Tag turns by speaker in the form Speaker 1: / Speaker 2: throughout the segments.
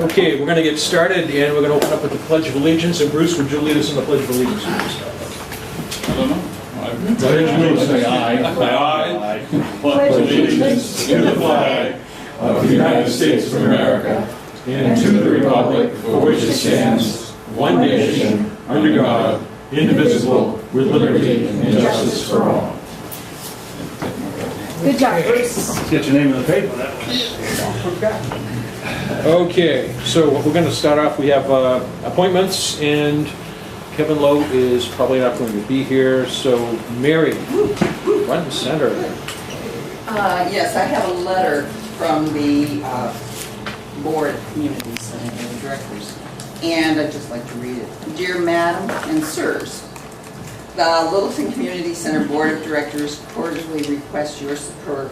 Speaker 1: Okay, we're going to get started, and we're going to open up with the Pledge of Allegiance. And Bruce, would you lead us in the Pledge of Allegiance?
Speaker 2: I don't know. Say aye.
Speaker 3: Aye.
Speaker 2: Pledge allegiance to the flag of the United States of America and to the republic for which it stands, one nation, under God, indivisible, with liberty and justice for all.
Speaker 4: Good job, Bruce.
Speaker 3: Get your name in the paper, that
Speaker 1: Okay, so we're going to start off. We have appointments, and Kevin Lowe is probably not going to be here. So, Mary, front and center.
Speaker 5: Yes, I have a letter from the Board of Community Center Directors, and I'd just like to read it. Dear Madam and Sirs, the Littleton Community Center Board of Directors cordially requests your support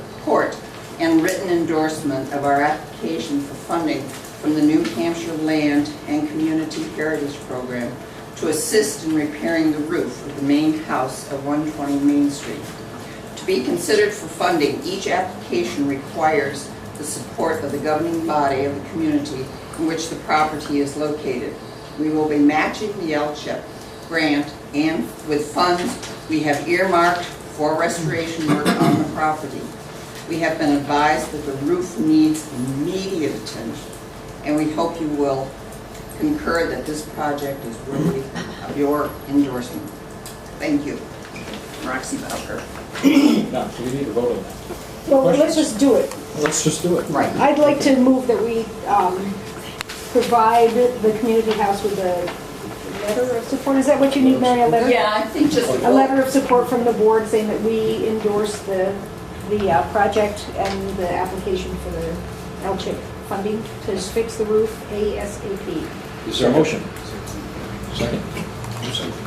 Speaker 5: and written endorsement of our application for funding from the New Hampshire Land and Community Heritage Program to assist in repairing the roof of the main house of 120 Main Street. To be considered for funding, each application requires the support of the governing body of the community in which the property is located. We will be matching the LCHIP grant and with funds we have earmarked for restoration work on the property. We have been advised that the roof needs immediate attention, and we hope you will concur that this project is worthy of your endorsement. Thank you. Roxy Bowker.
Speaker 1: Now, do we need to vote on that?
Speaker 4: Well, let's
Speaker 1: Questions?
Speaker 4: just do it.
Speaker 1: Let's just do it.
Speaker 5: Right.
Speaker 4: I'd like to move that we provide the community house with a letter of support. Is that what you need, Mary, a letter?
Speaker 5: Yeah, I think just
Speaker 4: A letter of support from the board saying that we endorse the project and the application for the LCHIP funding to fix the roof ASAP.
Speaker 1: Is there a motion? Second.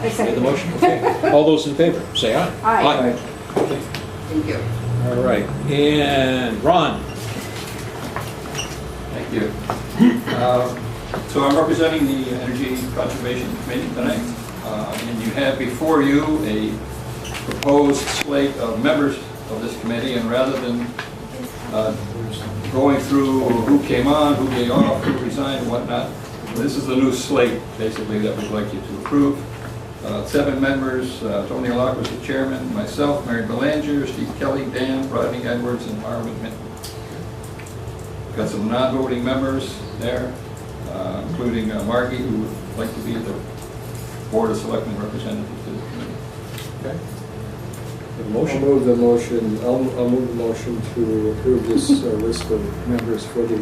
Speaker 4: I second.
Speaker 1: The motion. Okay. All those in favor, say aye.
Speaker 4: Aye.
Speaker 1: Okay.
Speaker 5: Thank you.
Speaker 1: All right. And Ron.
Speaker 3: Thank you. So I'm representing the Energy Conservation Committee tonight, and you have before you a proposed slate of members of this committee, and rather than going through who came on, who gave off, who resigned, and whatnot, this is the new slate, basically, that we'd like you to approve. 7 members, Tony Locke was the chairman, myself, Mary Belanger, Steve Kelly, Dan, Rodney Edwards, and Marvin Minton. Got some non-voting members there, including Margie, who would like to be the Board of Selectmen representative to the committee.
Speaker 1: Okay. The
Speaker 6: I'll
Speaker 1: motion.
Speaker 6: move the motion. I'll move the motion to approve this list of members for the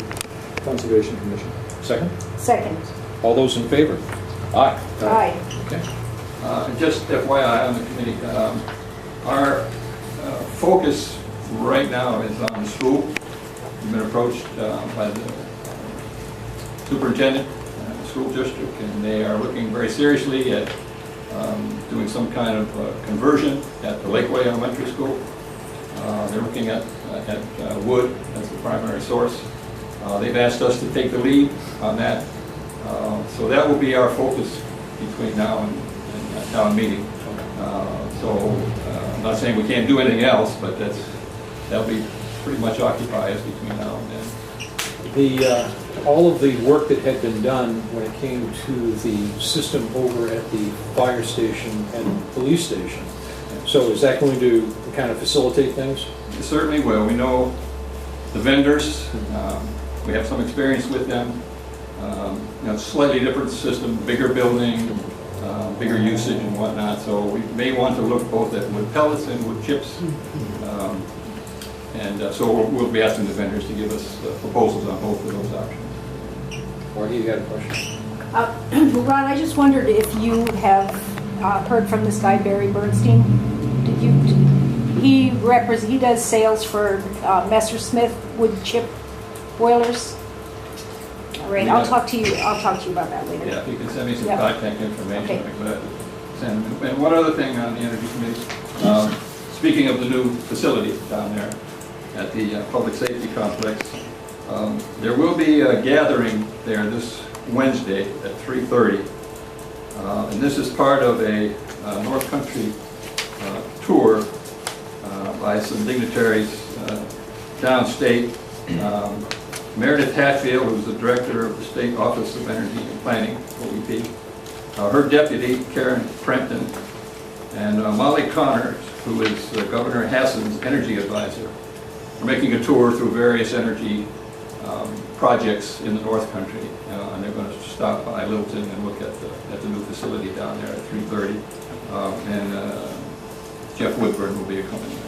Speaker 6: Conservation Commission.
Speaker 1: Second.
Speaker 4: Second.
Speaker 1: All those in favor? Aye.
Speaker 4: Aye.
Speaker 1: Okay.
Speaker 3: Just FYI on the committee, our focus right now is on the school. We've been approached by the superintendent and the school district, and they are looking very seriously at doing some kind of conversion at the Lakeway Elementary School. They're looking at wood as the primary source. They've asked us to take the lead on that. So that will be our focus between now and town meeting. I'm not saying we can't do anything else, but that'll be pretty much occupy us between now and then.
Speaker 1: All of the work that had been done when it came to the system over at the fire station and police station. So is that going to kind of facilitate things?
Speaker 3: It certainly will. We know the vendors. We have some experience with them. Slightly different system, bigger building, bigger usage and whatnot. So we may want to look both at wood pellets and wood chips. So we'll be asking the vendors to give us proposals on both of those options.
Speaker 1: Marty, you got a question?
Speaker 4: Ron, I just wondered if you have heard from this guy, Barry Bernstein. Did you? He does sales for Messersmith wood chip boilers. All right, I'll talk to you about that later.
Speaker 3: Yeah, if you can send me some
Speaker 4: Yep.
Speaker 3: contact information,
Speaker 4: Okay.
Speaker 3: I'd be glad to send them. And one other thing on the Energy Committee, speaking of the new facility down there at the Public Safety Complex, there will be a gathering there this Wednesday at 3:30. And this is part of a North Country tour by some dignitaries downstate. Meredith Hatfield, who's the director of the State Office of Energy and Planning, OEP, her deputy, Karen Prenton, and Molly Connors, who is Governor Hassan's energy advisor. We're making a tour through various energy projects in the North Country, and they're going to stop by Littleton and look at the new facility down there at 3:30. And Jeff Woodburn will be accompanying them.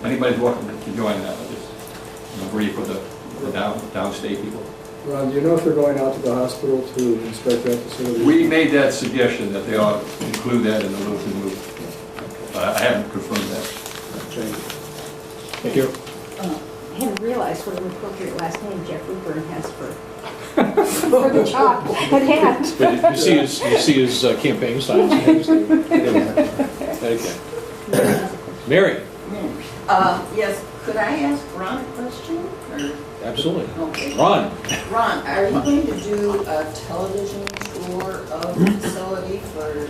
Speaker 3: Anybody's welcome to join that. I'll just brief with the downstate people.
Speaker 6: Ron, do you know if they're going out to the hospital to inspect that facility?
Speaker 3: We made that suggestion that they ought to include that in the Littleton move, but I haven't confirmed that.
Speaker 1: Thank you.
Speaker 4: I hadn't realized what an appropriate last name Jeff Woodburn has for the job, but had.
Speaker 1: But you see his campaign signs. Okay. Mary?
Speaker 5: Yes, could I ask Ron a question? Or?
Speaker 1: Absolutely.
Speaker 5: Okay.
Speaker 1: Ron?
Speaker 5: Ron, are you going to do a television tour of the facility for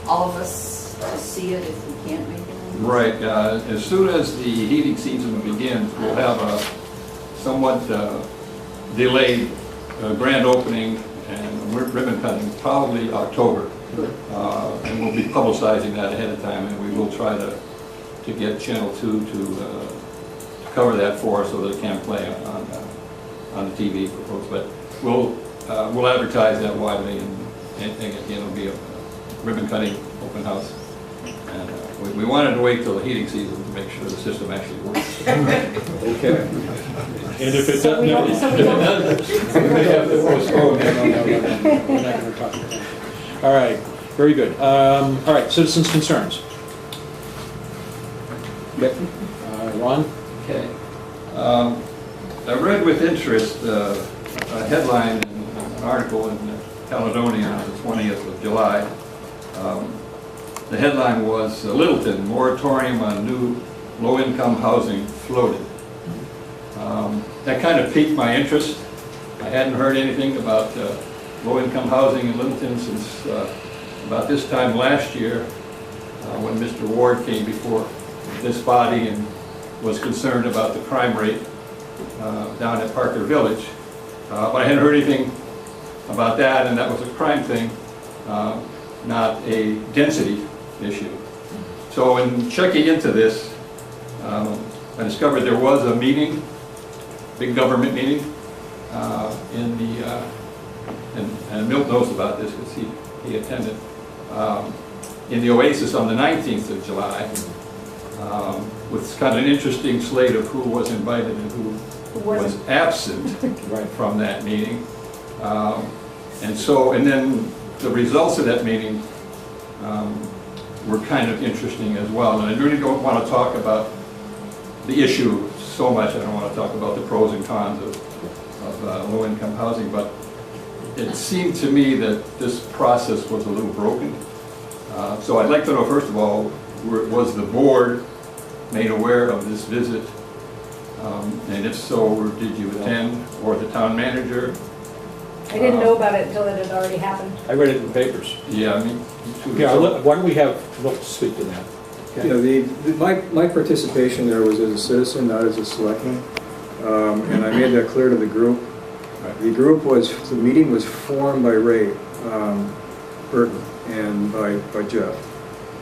Speaker 5: all of us to see it if we can't make it?
Speaker 3: Right. As soon as the heating season begins, we'll have a somewhat delayed grand opening and ribbon cutting, probably October. And we'll be publicizing that ahead of time, and we will try to get Channel 2 to cover that for us so that it can play on the TV for folks. But we'll advertise that widely, and again, it'll be a ribbon cutting open house. And we wanted to wait till the heating season to make sure the system actually works.
Speaker 1: Okay. And if it
Speaker 4: So we don't- so we don't-
Speaker 3: We may have to postpone it.
Speaker 1: No, we're not going to talk about that. All right, very good. All right, citizens' concerns. Ron?
Speaker 3: Okay. I read with interest a headline in an article in the Caledonian on the 20th of July. The headline was, Littleton, moratorium on new low-income housing floated. That kind of piqued my interest. I hadn't heard anything about low-income housing in Littleton since about this time last year, when Mr. Ward came before this body and was concerned about the crime rate down at Parker Village. But I hadn't heard anything about that, and that was a crime thing, not a density issue. So in checking into this, I discovered there was a meeting, big government meeting, and Milt knows about this because he attended, in the Oasis on the 19th of July, with kind of an interesting slate of who was invited and who was absent from that meeting. And then the results of that meeting were kind of interesting as well. And I really don't want to talk about the issue so much. I don't want to talk about the pros and cons of low-income housing, but it seemed to me that this process was a little broken. So I'd like to know, first of all, was the board made aware of this visit? And if so, did you attend, or the town manager?
Speaker 4: I didn't know about it until it had already happened.
Speaker 1: I read it in the papers.
Speaker 3: Yeah, me too.
Speaker 1: Yeah, why don't we have Milt speak to that?
Speaker 6: You know, my participation there was as a citizen, not as a selectman, and I made that clear to the group. The meeting was formed by Ray Burton and by Jeff,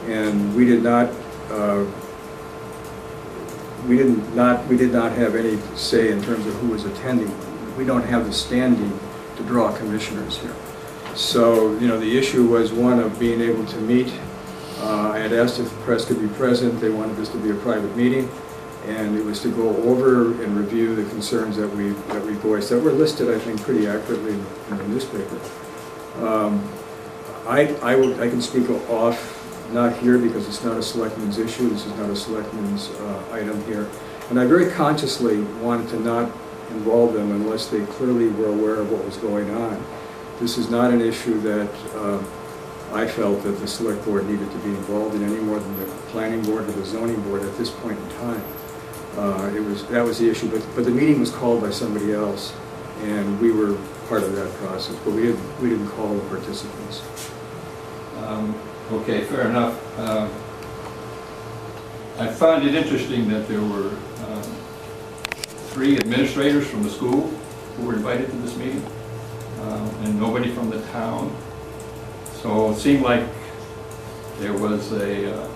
Speaker 6: and we did not have any say in terms of who was attending. We don't have the standing to draw commissioners here. So, you know, the issue was one of being able to meet. I had asked if the press could be present. They wanted this to be a private meeting, and it was to go over and review the concerns that we voiced, that were listed, I think, pretty accurately in the newspaper. I can speak off, not here because it's not a selectman's issue. This is not a selectman's item here, and I very consciously wanted to not involve them unless they clearly were aware of what was going on. This is not an issue that I felt that the select board needed to be involved in any more than the planning board or the zoning board at this point in time. That was the issue, but the meeting was called by somebody else, and we were part of that process, but we didn't call the participants.
Speaker 3: Okay, fair enough. I found it interesting that there were 3 administrators from the school who were invited to this meeting, and nobody from the town. So it seemed like there was a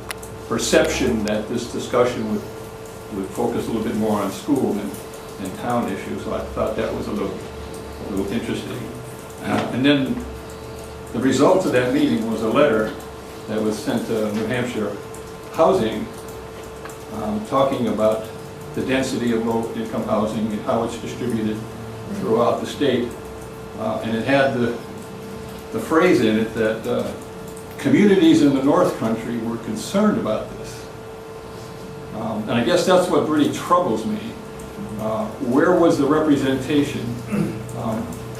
Speaker 3: perception that this discussion would focus a little bit more on school than town issues. So I thought that was a little interesting. And then the result of that meeting was a letter that was sent to New Hampshire Housing, talking about the density of low-income housing and how it's distributed throughout the state. And it had the phrase in it that communities in the North Country were concerned about this. And I guess that's what really troubles me. Where was the representation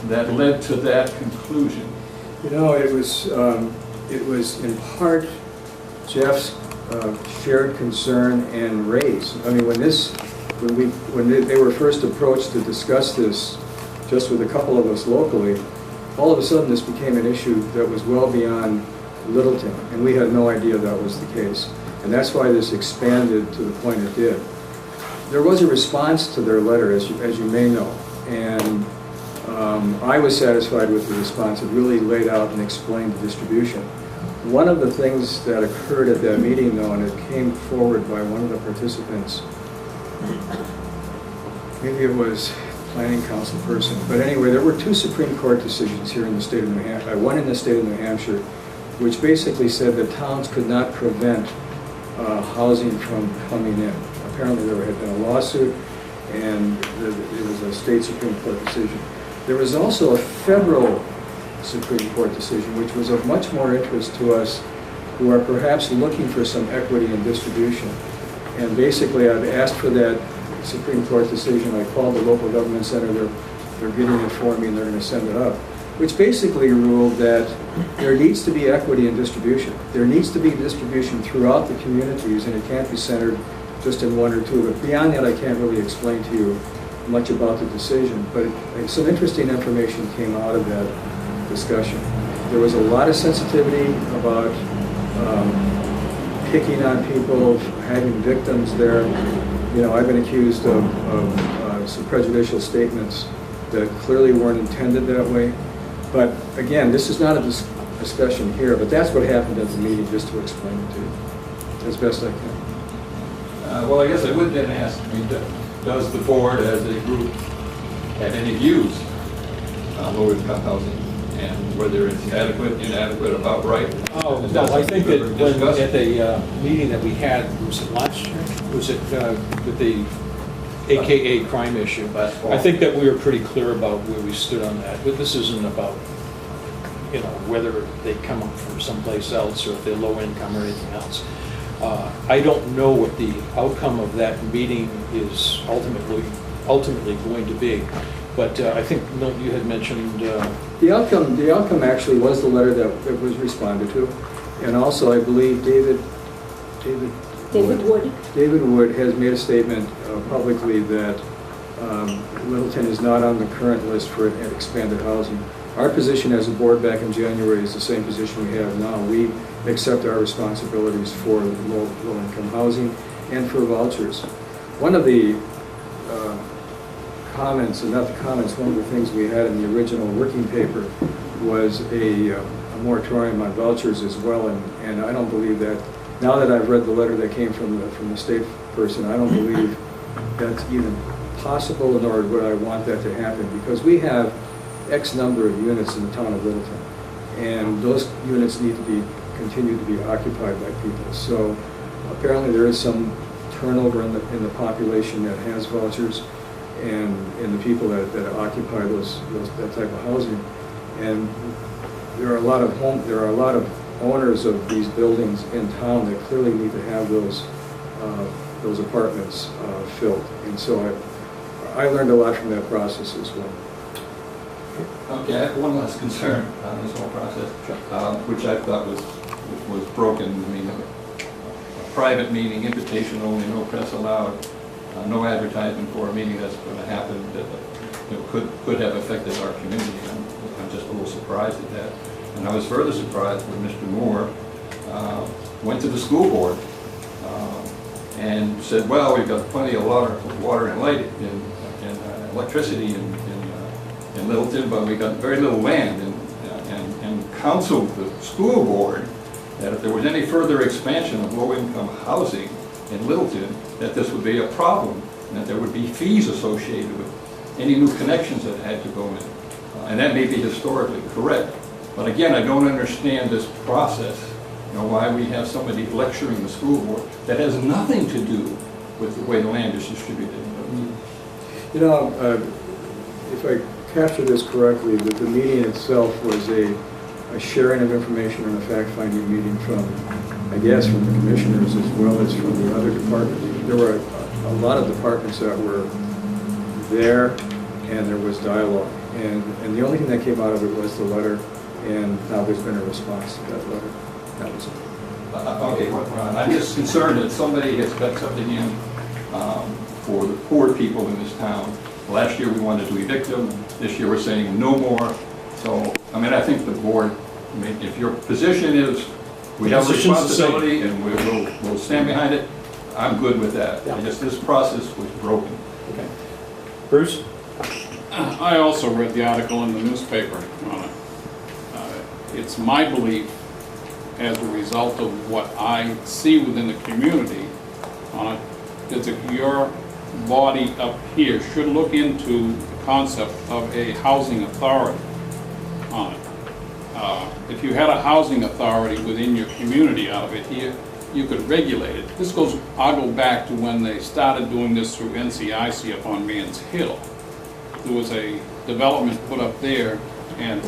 Speaker 3: that led to that conclusion?
Speaker 6: You know, it was in part Jeff's shared concern and raise. I mean, when they were first approached to discuss this, just with a couple of us locally, all of a sudden this became an issue that was well beyond Littleton, and we had no idea that was the case. And that's why this expanded to the point it did. There was a response to their letter, as you may know, and I was satisfied with the response. It really laid out and explained the distribution. One of the things that occurred at that meeting, though, and it came forward by one of the participants, maybe it was planning council person, but anyway, there were two Supreme Court decisions here in the state of New Hampshire, one in the state of New Hampshire, which basically said that towns could not prevent housing from coming in. Apparently there had been a lawsuit, and it was a state Supreme Court decision. There was also a federal Supreme Court decision, which was of much more interest to us who are perhaps looking for some equity in distribution. And basically I've asked for that Supreme Court decision. I called the local government center. They're getting it for me, and they're going to send it up, which basically ruled that there needs to be equity in distribution. There needs to be distribution throughout the communities, and it can't be centered just in one or two. But beyond that, I can't really explain to you much about the decision. But some interesting information came out of that discussion. There was a lot of sensitivity about picking on people, having victims there. You know, I've been accused of some prejudicial statements that clearly weren't intended that way. But again, this is not a discussion here, but that's what happened at the meeting, just to explain it to you as best I can.
Speaker 3: Well, I guess I would then ask, does the board as a group have any views on low-income housing, and whether it's adequate, inadequate, about right?
Speaker 1: Oh, no, I think that when, at the meeting that we had, was it last year? Was it with the AKA crime issue? I think that we were pretty clear about where we stood on that. But this isn't about, you know, whether they come up from someplace else or if they're low income or anything else. I don't know what the outcome of that meeting is ultimately going to be. But I think, Milton, you had mentioned...
Speaker 6: The outcome actually was the letter that was responded to. And also, I believe David Wood has made a statement publicly that Littleton is not on the current list for expanded housing. Our position as a board back in January is the same position we have now. We accept our responsibilities for low-income housing and for vouchers. One of the comments, and not the comments, one of the things we had in the original working paper was a moratorium on vouchers as well, and I don't believe that. Now that I've read the letter that came from the state person, I don't believe that's even possible, nor would I want that to happen, because we have X number of units in the town of Littleton, and those units need to continue to be occupied by people. So apparently there is some turnover in the population that has vouchers, and in the people that occupy that type of housing. And there are a lot of owners of these buildings in town that clearly need to have those apartments filled. And so I learned a lot from that process as well.
Speaker 3: Okay, I have one last concern on this whole process, which I thought was broken. I mean, a private meeting, invitation only, no press allowed, no advertisement for a meeting that's going to happen that could have affected our community. I'm just a little surprised at that. And I was further surprised when Mr. Moore went to the school board and said, well, we've got plenty of water and light and electricity in in Littleton, but we got very little land, and counseled the school board that if there was any further expansion of low-income housing in Littleton, that this would be a problem, and that there would be fees associated with any new connections that had to go in. And that may be historically correct, but again, I don't understand this process, why we have somebody lecturing the school board that has nothing to do with the way the land is distributed.
Speaker 6: If I capture this correctly, the meeting itself was a sharing of information and a fact-finding meeting from, I guess, from the commissioners as well as from the other departments. There were a lot of departments that were there, and there was dialogue. And the only thing that came out of it was the letter, and now there's been a response to that letter. That was it.
Speaker 3: Okay, Ron, I'm just concerned that somebody has got something in for the poor people in this town. Last year we wanted to evict them. This year we're saying no more. So, I think the board, if your position is we have a responsibility and we'll stand behind it, I'm good with that.
Speaker 1: Yeah.
Speaker 3: This process was broken.
Speaker 1: Okay. Bruce?
Speaker 2: I also read the article in the newspaper on it. It's my belief, as a result of what I see within the community on it, is that your body up here should look into the concept of a housing authority on it. If you had a housing authority within your community out of it here, you could regulate it. I'll go back to when they started doing this through NCIC up on Man's Hill. There was a development put up there, and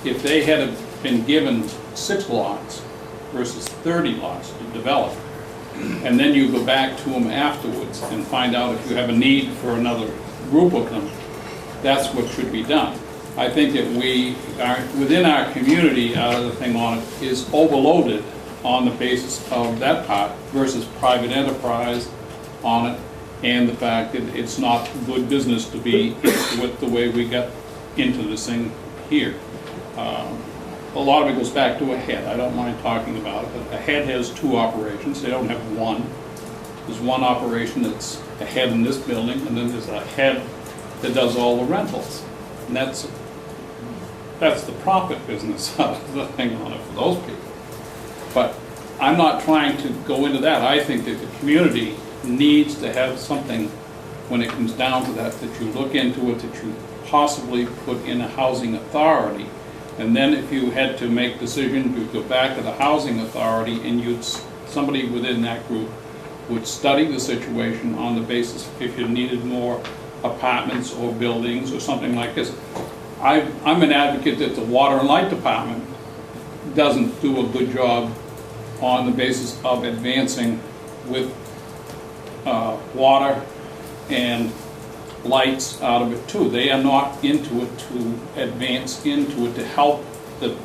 Speaker 2: if they had been given 6 lots versus 30 lots to develop, and then you go back to them afterwards and find out if you have a need for another group of them, that's what should be done. I think that we are, within our community, the thing on it is overloaded on the basis of that part versus private enterprise on it, and the fact that it's not good business to be with the way we got into this thing here. A lot of it goes back to a head. I don't mind talking about it, but a head has 2 operations. They don't have one. There's one operation that's a head in this building, and then there's a head that does all the rentals. And that's the profit business of the thing on it for those people. But I'm not trying to go into that. I think that the community needs to have something when it comes down to that you look into it, that you possibly put in a housing authority. And then if you had to make decisions, you'd go back to the housing authority, and somebody within that group would study the situation on the basis if you needed more apartments or buildings or something like this. I'm an advocate that the water and light department doesn't do a good job on the basis of advancing with water and lights out of it too. They are not into it to advance into it to help the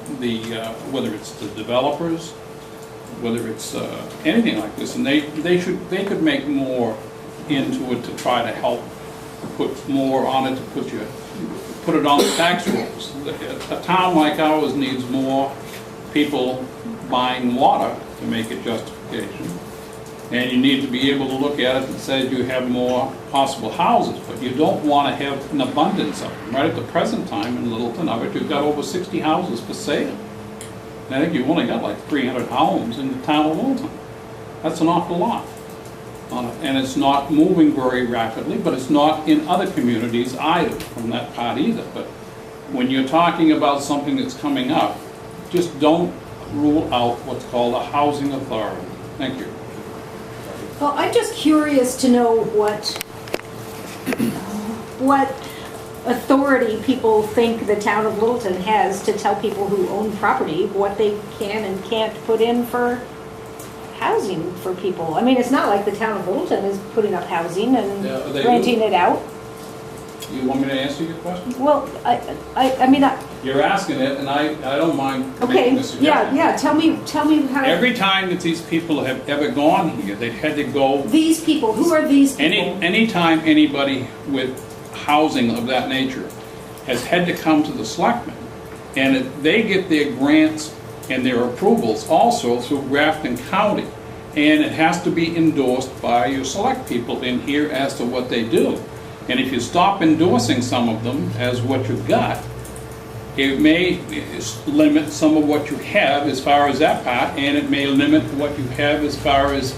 Speaker 2: whether it's the developers, whether it's anything like this, and they could make more into it to try to help put more on it, to put it on the tax rolls. A town like ours needs more people buying water to make a justification. And you need to be able to look at it and say you have more possible houses, but you don't want to have an abundance of them. Right at the present time in Littleton, I bet you've got over 60 houses for sale. And I think you've only got like 300 homes in the town of Littleton. That's an awful lot. And it's not moving very rapidly, but it's not in other communities either, from that part either. But when you're talking about something that's coming up, just don't rule out what's called a housing authority. Thank you.
Speaker 4: Well, I'm just curious to know what authority people think the town of Littleton has to tell people who own property what they can and can't put in for housing for people. I mean, it's not like the town of Littleton is putting up housing and renting it out.
Speaker 2: You want me to answer your question?
Speaker 4: Well, I mean,
Speaker 2: You're asking it, and I don't mind
Speaker 4: okay,
Speaker 2: making this suggestion.
Speaker 4: yeah. Tell me how.
Speaker 2: Every time that these people have ever gone here, they've had to go.
Speaker 4: These people. Who are these people?
Speaker 2: Anytime anybody with housing of that nature has had to come to the Selectmen, and they get their grants and their approvals also through Grafton County, and it has to be endorsed by your select people in here as to what they do. And if you stop endorsing some of them as what you've got, it may limit some of what you have as far as that part, and it may limit what you have as far as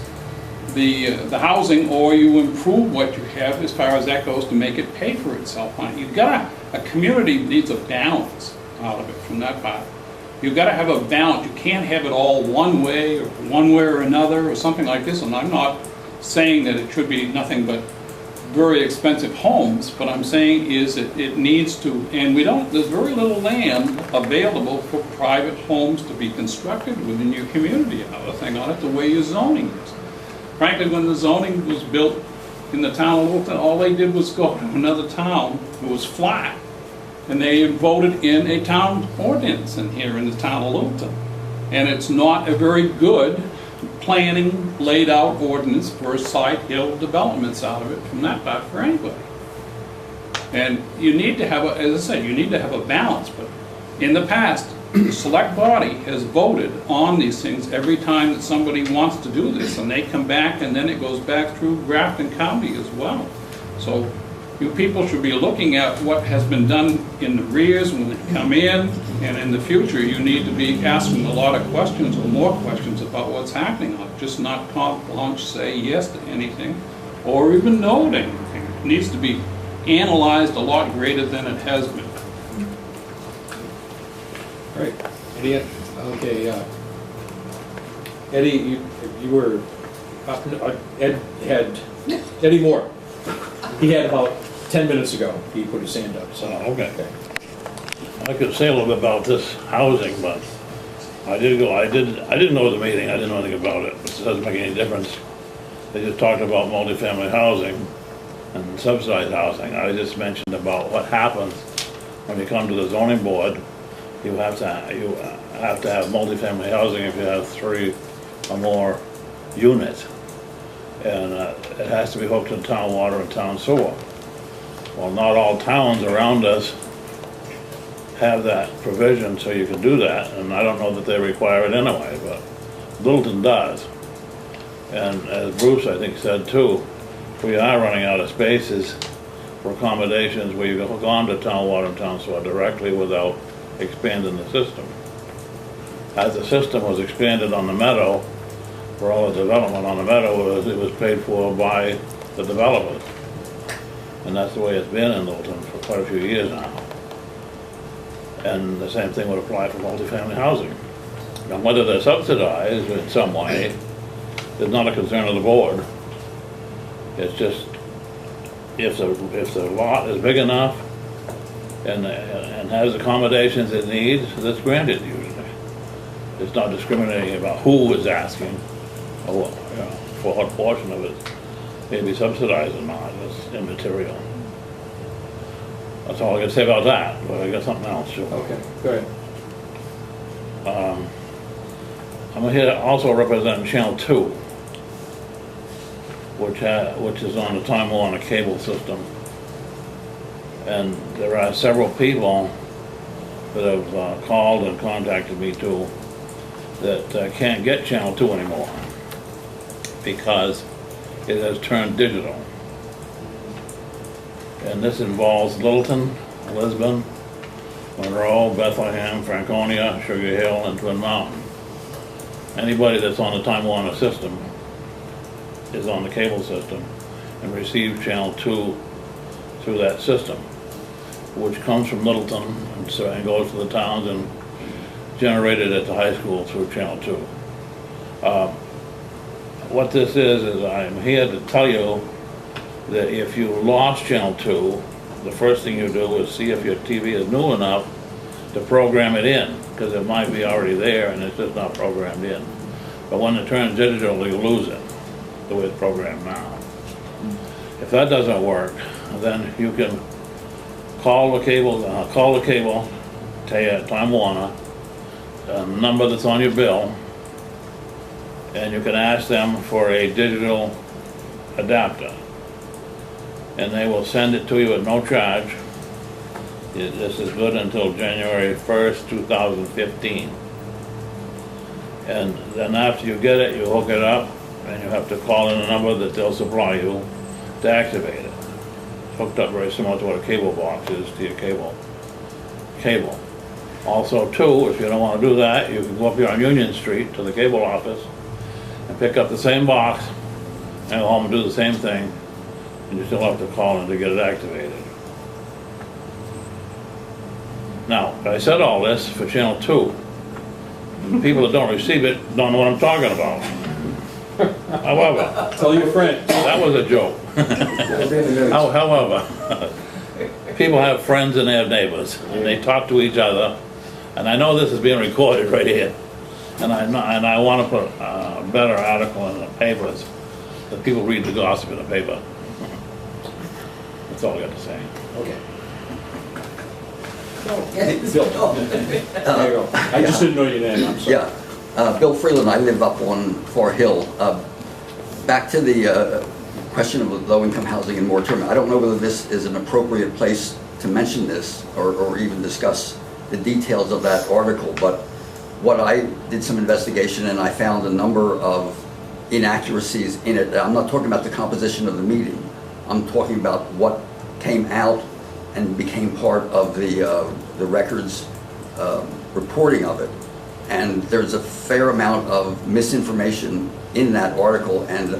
Speaker 2: the housing, or you improve what you have as far as that goes to make it pay for itself. You've got a community needs a balance out of it from that part. You've got to have a balance. You can't have it all one way or another or something like this. And I'm not saying that it should be nothing but very expensive homes, but I'm saying is that it needs to, and there's very little land available for private homes to be constructed within your community. Another thing on it, the way your zoning is. Frankly, when the zoning was built in the town of Littleton, all they did was go to another town. It was flat. And they voted in a town ordinance in here in the town of Littleton. And it's not a very good planning, laid out ordinance for side hill developments out of it from that part for anybody. And you need to have, as I said, you need to have a balance. But in the past, the select body has voted on these things every time that somebody wants to do this, and they come back, and then it goes back through Grafton County as well. So you people should be looking at what has been done in the rears when they come in, and in the future you need to be asking a lot of questions or more questions about what's happening, just not carte blanche say yes to anything or even no to anything. It needs to be analyzed a lot greater than it has been.
Speaker 1: Right. Eddie, okay, Eddie, you were, Ed had, Eddie Moore. He had about 10 minutes ago, he put his hand up, so.
Speaker 7: Okay. I could say a little bit about this housing, but I didn't know the meeting, I didn't know anything about it. It doesn't make any difference. They just talked about multifamily housing and subsidized housing. I just mentioned about what happens when you come to the zoning board. You have to have multifamily housing if you have 3 or more units. And it has to be hooked to town water and town sewer. Well, not all towns around us have that provision, so you can do that, and I don't know that they require it anyway, but Littleton does. And as Bruce, I think, said too, we are running out of spaces for accommodations where you can hook on to town water and town sewer directly without expanding the system. As the system was expanded on the meadow, for all the development on the meadow, it was paid for by the developers. And that's the way it's been in Littleton for quite a few years now. And the same thing would apply for multifamily housing. Now, whether they're subsidized in some way is not a concern of the board. It's just, if the lot is big enough and has accommodations it needs, that's granted usually. It's not discriminating about who is asking, or, for what portion of it may be subsidized or not. It's immaterial. That's all I can say about that, but I got something else too.
Speaker 1: Okay, go ahead.
Speaker 7: I'm here also representing Channel 2, which is on the Time Warner cable system. And there are several people that have called and contacted me too that can't get Channel 2 anymore because it has turned digital. And this involves Littleton, Lisbon, Monroe, Bethlehem, Franconia, Sugar Hill, and Twin Mountain. Anybody that's on the Time Warner system is on the cable system and receives Channel 2 through that system, which comes from Littleton and goes to the towns and generated at the high school through Channel 2. What this is I'm here to tell you that if you lost Channel 2, the first thing you do is see if your TV is new enough to program it in, because it might be already there and it's just not programmed in. But when it turns digital, you lose it, the way it's programmed now. If that doesn't work, then you can call the cable, Time Warner, a number that's on your bill, and you can ask them for a digital adapter. And they will send it to you at no charge. This is good until January 1st, 2015. And then after you get it, you hook it up, and you have to call in a number that they'll supply you to activate it. hooked up very similar to what a cable box is to your cable. Also too, if you don't want to do that, you can go up here on Union Street to the cable office and pick up the same box and go home and do the same thing, and you still have to call in to get it activated. Now, I said all this for Channel 2. The people that don't receive it don't know what I'm talking about. However,
Speaker 1: Tell your friends.
Speaker 7: that was a joke. However, people have friends and they have neighbors, and they talk to each other, and I know this is being recorded right here, and I want to put a better article in the papers, that people read the gossip in the paper. That's all I got to say.
Speaker 1: Okay.
Speaker 5: Yes.
Speaker 1: Bill. There you go. I just didn't know your name, I'm sorry.
Speaker 8: Yeah, Bill Freeland, I live up on Far Hill. Back to the question of low-income housing and moratorium, I don't know whether this is an appropriate place to mention this or even discuss the details of that article, but what I did some investigation and I found a number of inaccuracies in it. I'm not talking about the composition of the meeting. I'm talking about what came out and became part of the records reporting of it. And there's a fair amount of misinformation in that article, and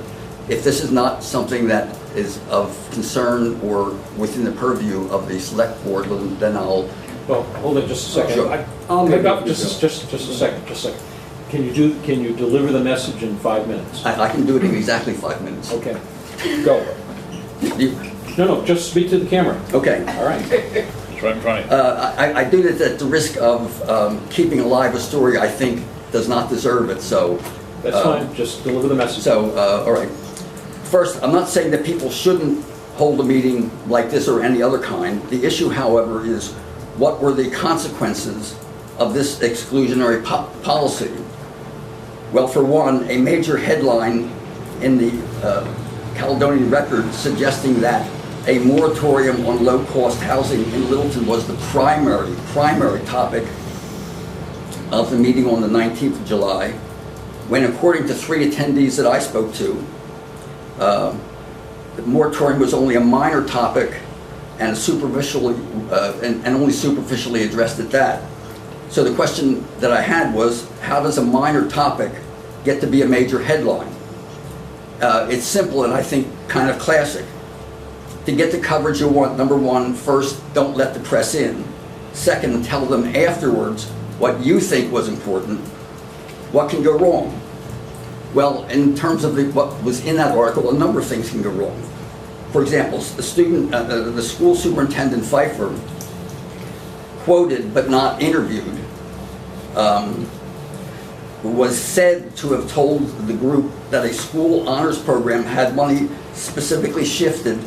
Speaker 8: if this is not something that is of concern or within the purview of the select board, then I'll...
Speaker 1: Well, hold it just a second.
Speaker 8: Sure.
Speaker 1: Just a second. Can you deliver the message in 5 minutes?
Speaker 8: I can do it in exactly 5 minutes.
Speaker 1: Okay, go. No, just speak to the camera.
Speaker 8: Okay.
Speaker 1: All right.
Speaker 7: It's right in front of you.
Speaker 8: I do that at the risk of keeping alive a story I think does not deserve it, so...
Speaker 1: That's fine, just deliver the message.
Speaker 8: So, all right. First, I'm not saying that people shouldn't hold a meeting like this or any other kind. The issue, however, is what were the consequences of this exclusionary policy? Well, for one, a major headline in the Caledonian Record suggesting that a moratorium on low-cost housing in Littleton was the primary topic of the meeting on the 19th of July, when according to 3 attendees that I spoke to, the moratorium was only a minor topic and only superficially addressed at that. So the question that I had was, how does a minor topic get to be a major headline? It's simple and I think kind of classic. To get the coverage you want, number one, first, don't let the press in. Second, tell them afterwards what you think was important. What can go wrong? Well, in terms of what was in that article, a number of things can go wrong. For example, the school superintendent Pfeiffer, quoted but not interviewed, was said to have told the group that a school honors program had money specifically shifted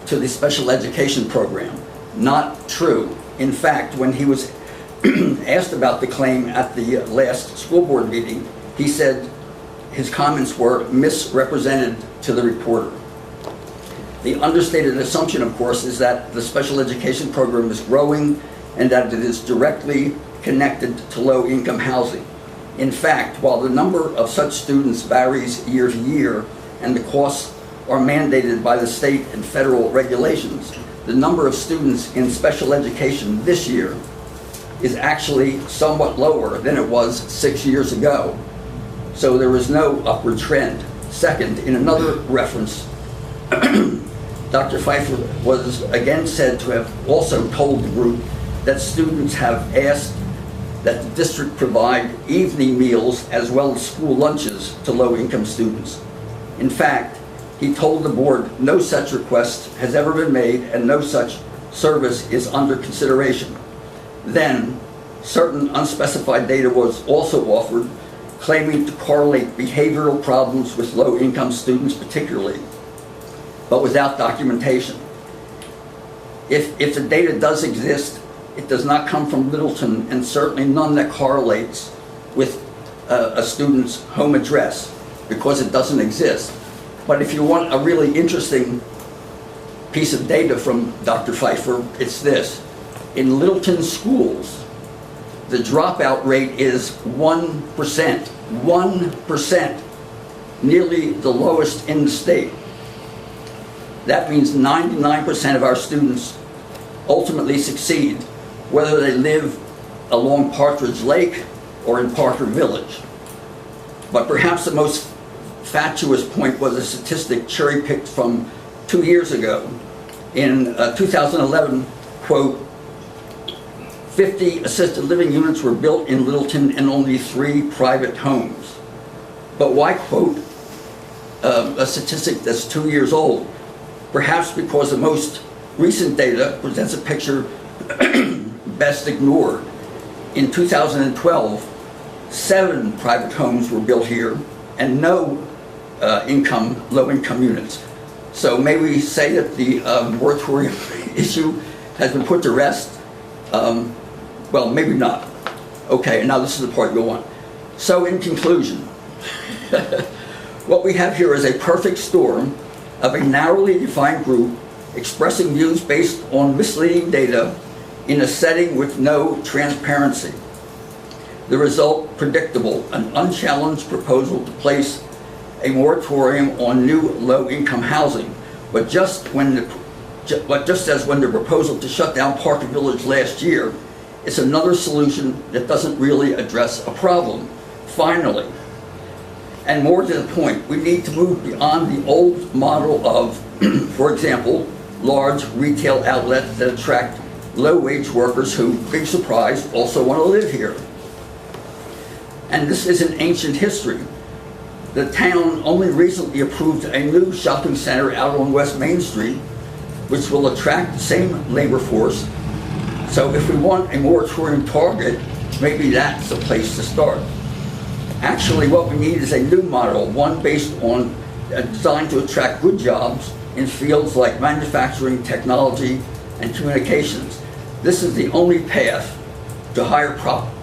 Speaker 8: to the special education program. Not true. In fact, when he was asked about the claim at the last school board meeting, he said his comments were misrepresented to the reporter. The understated assumption, of course, is that the special education program is growing and that it is directly connected to low-income housing. In fact, while the number of such students varies year to year and the costs are mandated by the state and federal regulations, the number of students in special education this year is actually somewhat lower than it was 6 years ago. So there is no upward trend. Second, in another reference, Dr. Pfeiffer was again said to have also told the group that students have asked that the district provide evening meals as well as school lunches to low-income students. In fact, he told the board no such request has ever been made and no such service is under consideration. Then, certain unspecified data was also offered, claiming to correlate behavioral problems with low-income students particularly, but without documentation. If the data does exist, it does not come from Littleton, and certainly none that correlates with a student's home address, because it doesn't exist. But if you want a really interesting piece of data from Dr. Pfeiffer, it's this. In Littleton schools, the dropout rate is 1%. 1%. Nearly the lowest in the state. That means 99% of our students ultimately succeed, whether they live along Partridge Lake or in Parker Village. But perhaps the most fatuous point was a statistic cherry-picked from 2 years ago. In 2011, quote, 50 assisted living units were built in Littleton and only 3 private homes. But why quote a statistic that's 2 years old? Perhaps because the most recent data presents a picture best ignored. In 2012, 7 private homes were built here and no low-income units. So may we say that the moratorium issue has been put to rest? Well, maybe not. Okay, and now this is the part you'll want. So in conclusion, what we have here is a perfect storm of a narrowly defined group expressing views based on misleading data in a setting with no transparency. The result, predictable, an unchallenged proposal to place a moratorium on new low-income housing, but just as when the proposal to shut down Parker Village last year, it's another solution that doesn't really address a problem. Finally, and more to the point, we need to move beyond the old model of, for example, large retail outlets that attract low-wage workers who, big surprise, also want to live here. And this isn't ancient history. The town only recently approved a new shopping center out on West Main Street, which will attract the same labor force. So if we want a moratorium target, maybe that's the place to start. Actually, what we need is a new model, one based on, designed to attract good jobs in fields like manufacturing, technology, and communications. This is the only path to higher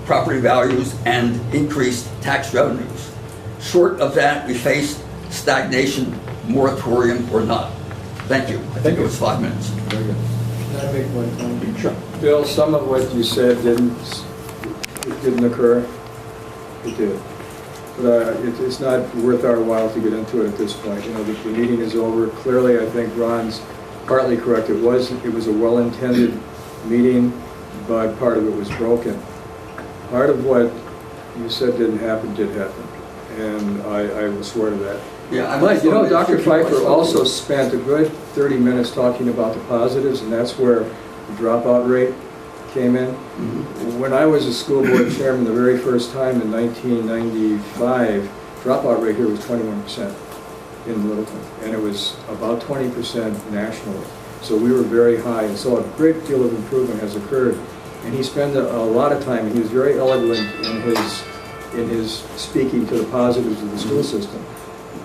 Speaker 8: property values and increased tax revenues. Short of that, we face stagnation, moratorium or not. Thank you. I think it was 5 minutes.
Speaker 6: Very good. Can I make one comment?
Speaker 1: Sure.
Speaker 6: Bill, some of what you said didn't occur. It did. But it's not worth our while to get into it at this point. You know, the meeting is over. Clearly, I think Ron's partly correct. It was a well-intended meeting, but part of it was broken. Part of what you said didn't happen did happen, and I will swear to that.
Speaker 8: Yeah,
Speaker 6: But, you know, Dr. Pfeiffer also spent a good 30 minutes talking about the positives, and that's where the dropout rate came in. When I was a school board chairman the very first time in 1995, dropout rate here was 21% in Littleton, and it was about 20% nationally. So we were very high, and so a great deal of improvement has occurred. And he spent a lot of time, and he was very eloquent in his speaking to the positives of the school system.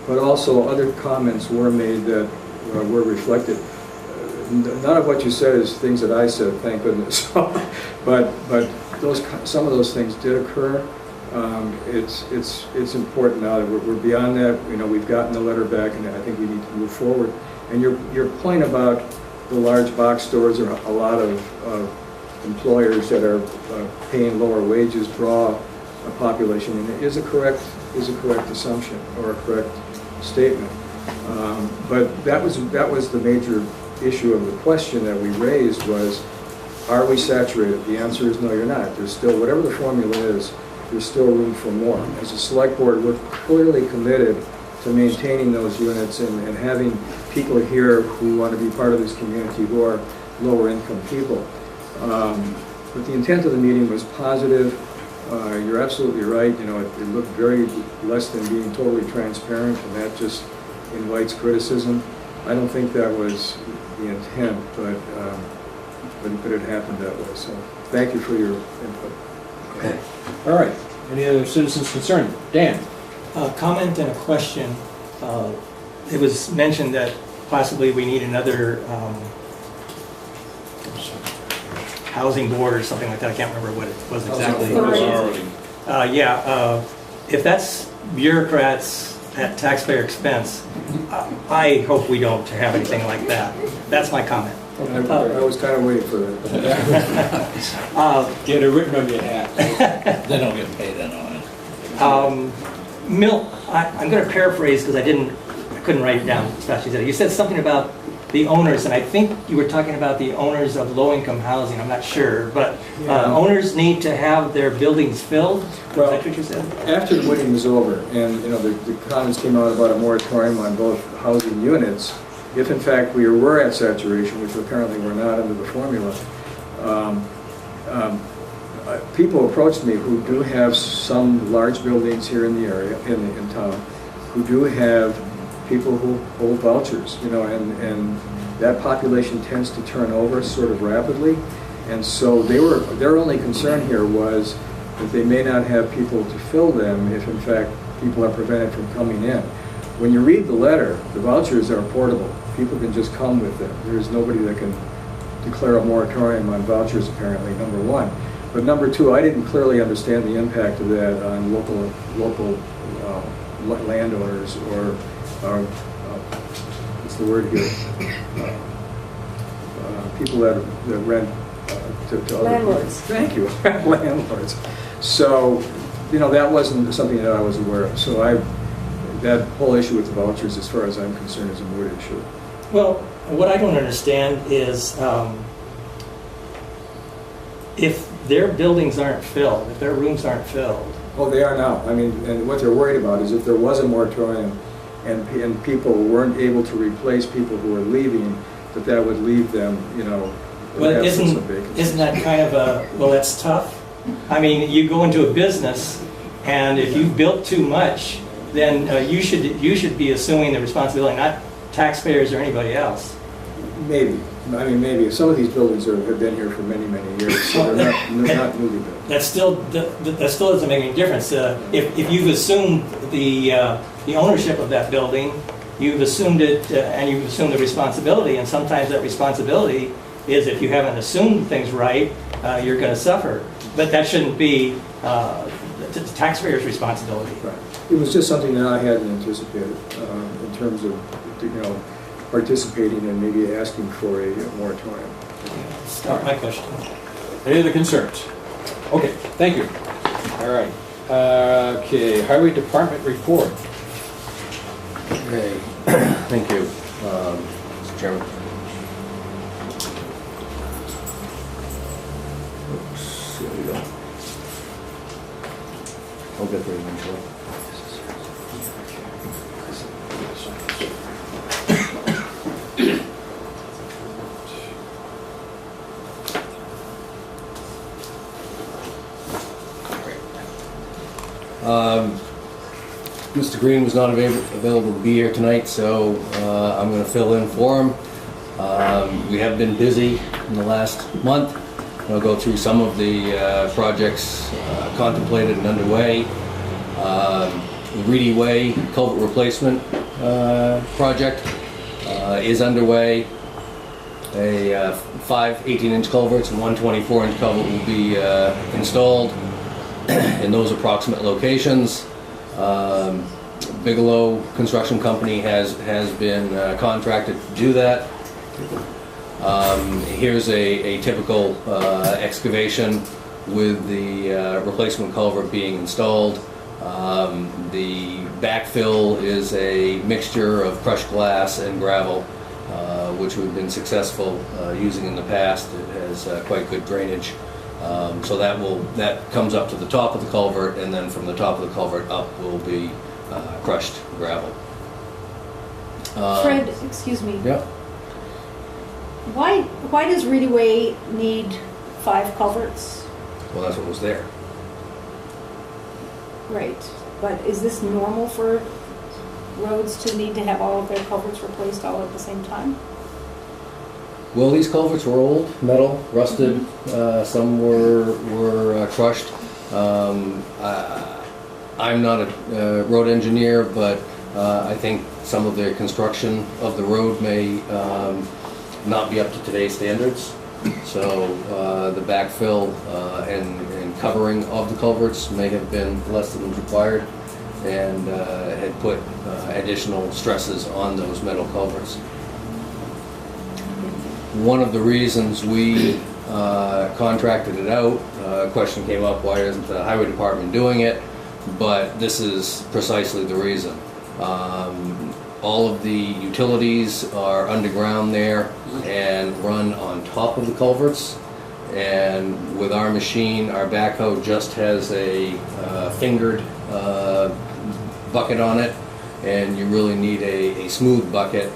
Speaker 6: But also other comments were made that were reflected. None of what you said is things that I said, thank goodness. but some of those things did occur. It's important now that we're beyond that. You know, we've gotten the letter back, and I think we need to move forward. And your point about the large box stores, or a lot of employers that are paying lower wages draw a population, and it is a correct assumption or a correct statement. But that was the major issue of the question that we raised was, are we saturated? The answer is no, you're not. There's still, whatever the formula is, there's still room for more. As a select board, we're clearly committed to maintaining those units and having people here who want to be part of this community who are lower income people. But the intent of the meeting was positive. You're absolutely right. You know, it looked very less than being totally transparent, and that just invites criticism. I don't think that was the intent, but it happened that way. So thank you for your input.
Speaker 8: Okay.
Speaker 1: All right. Any other citizens concerned? Dan?
Speaker 9: A comment and a question. It was mentioned that possibly we need another housing board or something like that. I can't remember what it was exactly. If that's bureaucrats at taxpayer expense, I hope we don't have anything like that. That's my comment.
Speaker 6: I was kind of waiting for that.
Speaker 1: Get it written on your hat.
Speaker 7: They don't get paid anyway.
Speaker 9: Milt, I'm going to paraphrase because I couldn't write it down as fast as you said it. You said something about the owners, and I think you were talking about the owners of low-income housing, I'm not sure, but owners need to have their buildings filled? Is
Speaker 6: Well,
Speaker 9: that what you said?
Speaker 6: After the meeting was over, and, you know, the comments came out about a moratorium on both housing units, if in fact we were at saturation, which apparently we're not under the formula, people approached me who do have some large buildings here in the area, in town, who do have people who hold vouchers, you know, and that population tends to turn over sort of rapidly, and so their only concern here was that they may not have people to fill them if in fact people are prevented from coming in. When you read the letter, the vouchers are portable. People can just come with them. There's nobody that can declare a moratorium on vouchers apparently, number one. But number two, I didn't clearly understand the impact of that on local landowners or what's the word here? People that rent to other
Speaker 4: Landlords.
Speaker 6: Thank you, landlords. So, you know, that wasn't something that I was aware of. So that whole issue with the vouchers, as far as I'm concerned, is a moot issue.
Speaker 9: Well, what I don't understand is if their buildings aren't filled, if their rooms aren't filled.
Speaker 6: Oh, they are now. I mean, and what they're worried about is if there was a moratorium and people weren't able to replace people who were leaving, that would leave them, you know,
Speaker 9: Well,
Speaker 6: have some
Speaker 9: isn't
Speaker 6: vacancies.
Speaker 9: that kind of well, that's tough. I mean, you go into a business, and if you've built too much, then you should be assuming the responsibility, not taxpayers or anybody else.
Speaker 6: Maybe. I mean, maybe. Some of these buildings have been here for many, many years, so they're not newly built.
Speaker 9: That still doesn't make any difference. If you've assumed the ownership of that building, you've assumed it, and you've assumed the responsibility, and sometimes that responsibility is if you haven't assumed things right, you're going to suffer. But that shouldn't be the taxpayer's responsibility.
Speaker 6: Right. It was just something that I hadn't anticipated in terms of, you know, participating and maybe asking for a moratorium.
Speaker 9: That's not my question.
Speaker 1: Any other concerns? Okay, thank you. All right. Okay, Highway Department report.
Speaker 10: Okay, thank you, Mr. Chairman. Oops, here we go. I'll get there eventually. Mr. Green was not available to be here tonight, so I'm going to fill in for him. We have been busy in the last month. I'll go through some of the projects contemplated and underway. The Reedy Way culvert replacement project is underway. 5 18-inch culverts and 1 24-inch culvert will be installed in those approximate locations. Bigelow Construction Company has been contracted to do that. Here's a typical excavation with the replacement culvert being installed. The backfill is a mixture of crushed glass and gravel, which we've been successful using in the past. It has quite good drainage. So that comes up to the top of the culvert, and then from the top of the culvert up will be crushed gravel.
Speaker 4: Fred, excuse me.
Speaker 10: Yeah.
Speaker 4: Why does Reedy Way need 5 culverts?
Speaker 10: Well, that's what was there.
Speaker 4: Right, but is this normal for roads to need to have all of their culverts replaced all at the same time?
Speaker 10: Well, these culverts were old, metal, rusted. Some were crushed. I'm not a road engineer, but I think some of the construction of the road may not be up to today's standards. So the backfill and covering of the culverts may have been less than required and had put additional stresses on those metal culverts. One of the reasons we contracted it out, a question came up, why isn't the highway department doing it? But this is precisely the reason. All of the utilities are underground there and run on top of the culverts. And with our machine, our backhoe just has a fingered bucket on it, and you really need a smooth bucket,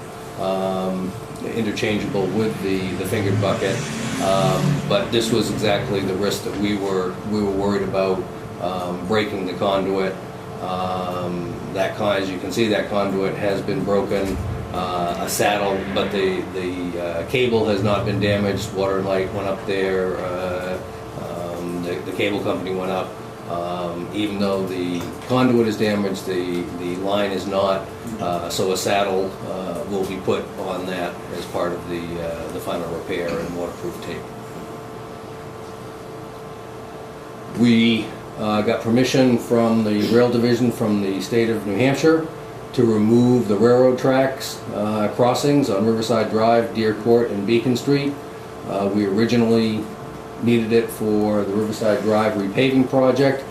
Speaker 10: interchangeable with the fingered bucket. But this was exactly the risk that we were worried about, breaking the conduit. As you can see, that conduit has been broken, a saddle, but the cable has not been damaged. Water and Light went up there, the cable company went up. Even though the conduit is damaged, the line is not, so a saddle will be put on that as part of the final repair and waterproof tape. We got permission from the Rail Division from the state of New Hampshire to remove the railroad tracks crossings on Riverside Drive, Deer Court, and Beacon Street. We originally needed it for the Riverside Drive repaving project,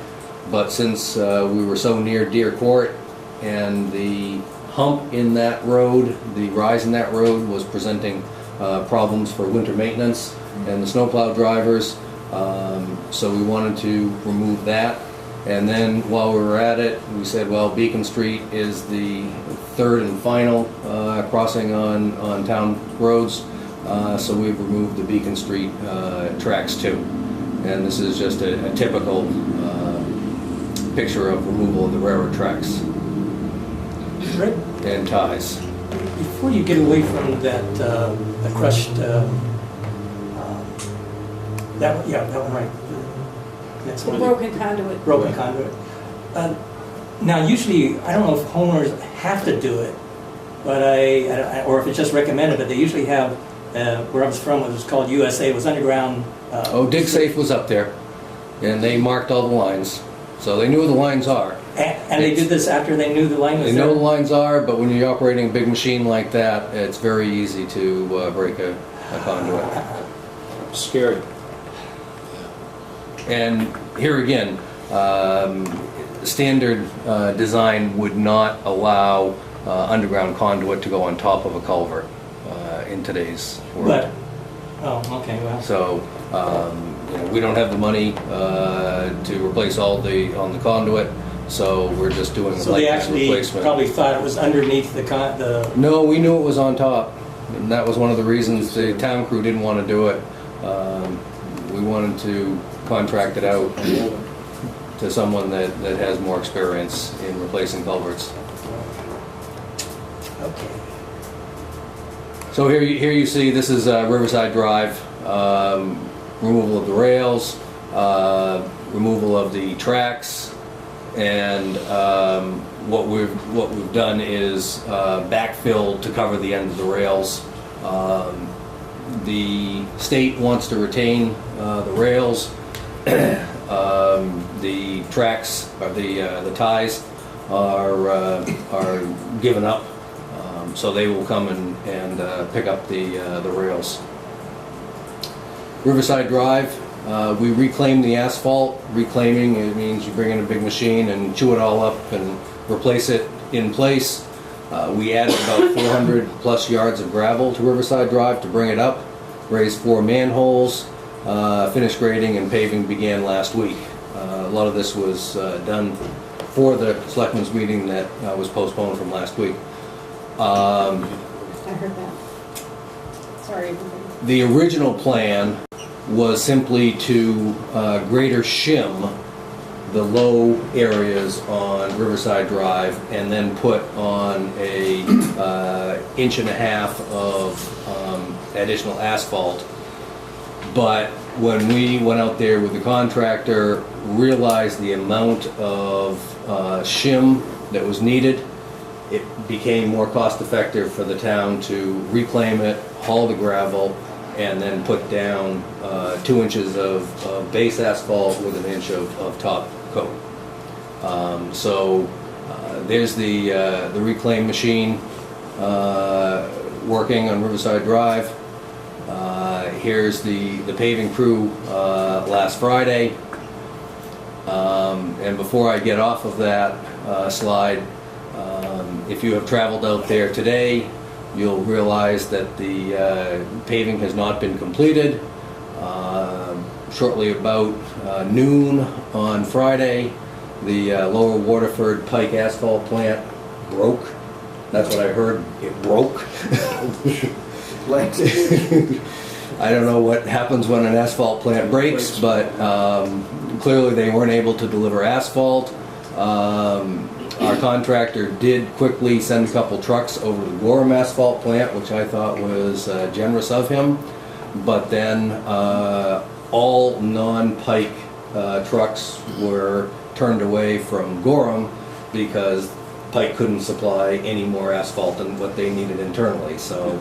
Speaker 10: but since we were so near Deer Court and the hump in that road, the rise in that road was presenting problems for winter maintenance and the snowplow drivers, so we wanted to remove that. And then while we were at it, we said, well, Beacon Street is the third and final crossing on town roads, so we've removed the Beacon Street tracks too. And this is just a typical picture of removal of the railroad tracks
Speaker 9: Right.
Speaker 10: and ties.
Speaker 9: Before you get away from that, the crushed, that one, right. Next
Speaker 4: The
Speaker 9: one.
Speaker 4: broken conduit.
Speaker 9: Broken conduit. Now, usually, I don't know if homeowners have to do it, but or if it's just recommended, but they usually have, where I was from, it was called USA, it was underground.
Speaker 10: Dig Safe was up there, and they marked all the lines, so they knew where the lines are.
Speaker 9: And they did this after they knew the line was
Speaker 10: They
Speaker 9: there?
Speaker 10: know the lines are, but when you're operating a big machine like that, it's very easy to break a conduit.
Speaker 1: Scary.
Speaker 10: And here again, standard design would not allow underground conduit to go on top of a culvert in today's world.
Speaker 9: But, oh, okay, well.
Speaker 10: So, we don't have the money to replace all on the conduit, so we're just doing a
Speaker 9: So they
Speaker 10: light
Speaker 9: actually
Speaker 10: replacement.
Speaker 9: probably thought it was underneath the
Speaker 10: No, we knew it was on top, and that was one of the reasons the town crew didn't want to do it. We wanted to contract it out to someone that has more experience in replacing culverts.
Speaker 9: Okay.
Speaker 10: So here you see, this is Riverside Drive, removal of the rails, removal of the tracks, and what we've done is backfill to cover the end of the rails. The state wants to retain the rails. The tracks, or the ties, are given up, so they will come and pick up the rails. Riverside Drive, we reclaim the asphalt. Reclaiming, it means you bring in a big machine and chew it all up and replace it in place. We added about 400 plus yards of gravel to Riverside Drive to bring it up, raised 4 manholes, finished grading and paving began last week. A lot of this was done for the Selectmen's meeting that was postponed from last week.
Speaker 4: I heard that. Sorry, everybody.
Speaker 10: The original plan was simply to greater shim the low areas on Riverside Drive and then put on a 1.5 inch of additional asphalt. But when we went out there with the contractor, realized the amount of shim that was needed, it became more cost effective for the town to reclaim it, haul the gravel, and then put down 2 inches of base asphalt with 1 inch of top coat. So there's the reclaim machine working on Riverside Drive. Here's the paving crew last Friday. And before I get off of that slide, If you have traveled out there today, you'll realize that the paving has not been completed. Shortly about noon on Friday, the Lower Waterford Pike asphalt plant broke. That's what I heard, it broke. I don't know what happens when an asphalt plant breaks, but clearly they weren't able to deliver asphalt. Our contractor did quickly send a couple trucks over to the Gorham asphalt plant, which I thought was generous of him. But then all non-Pike trucks were turned away from Gorham because Pike couldn't supply any more asphalt than what they needed internally. So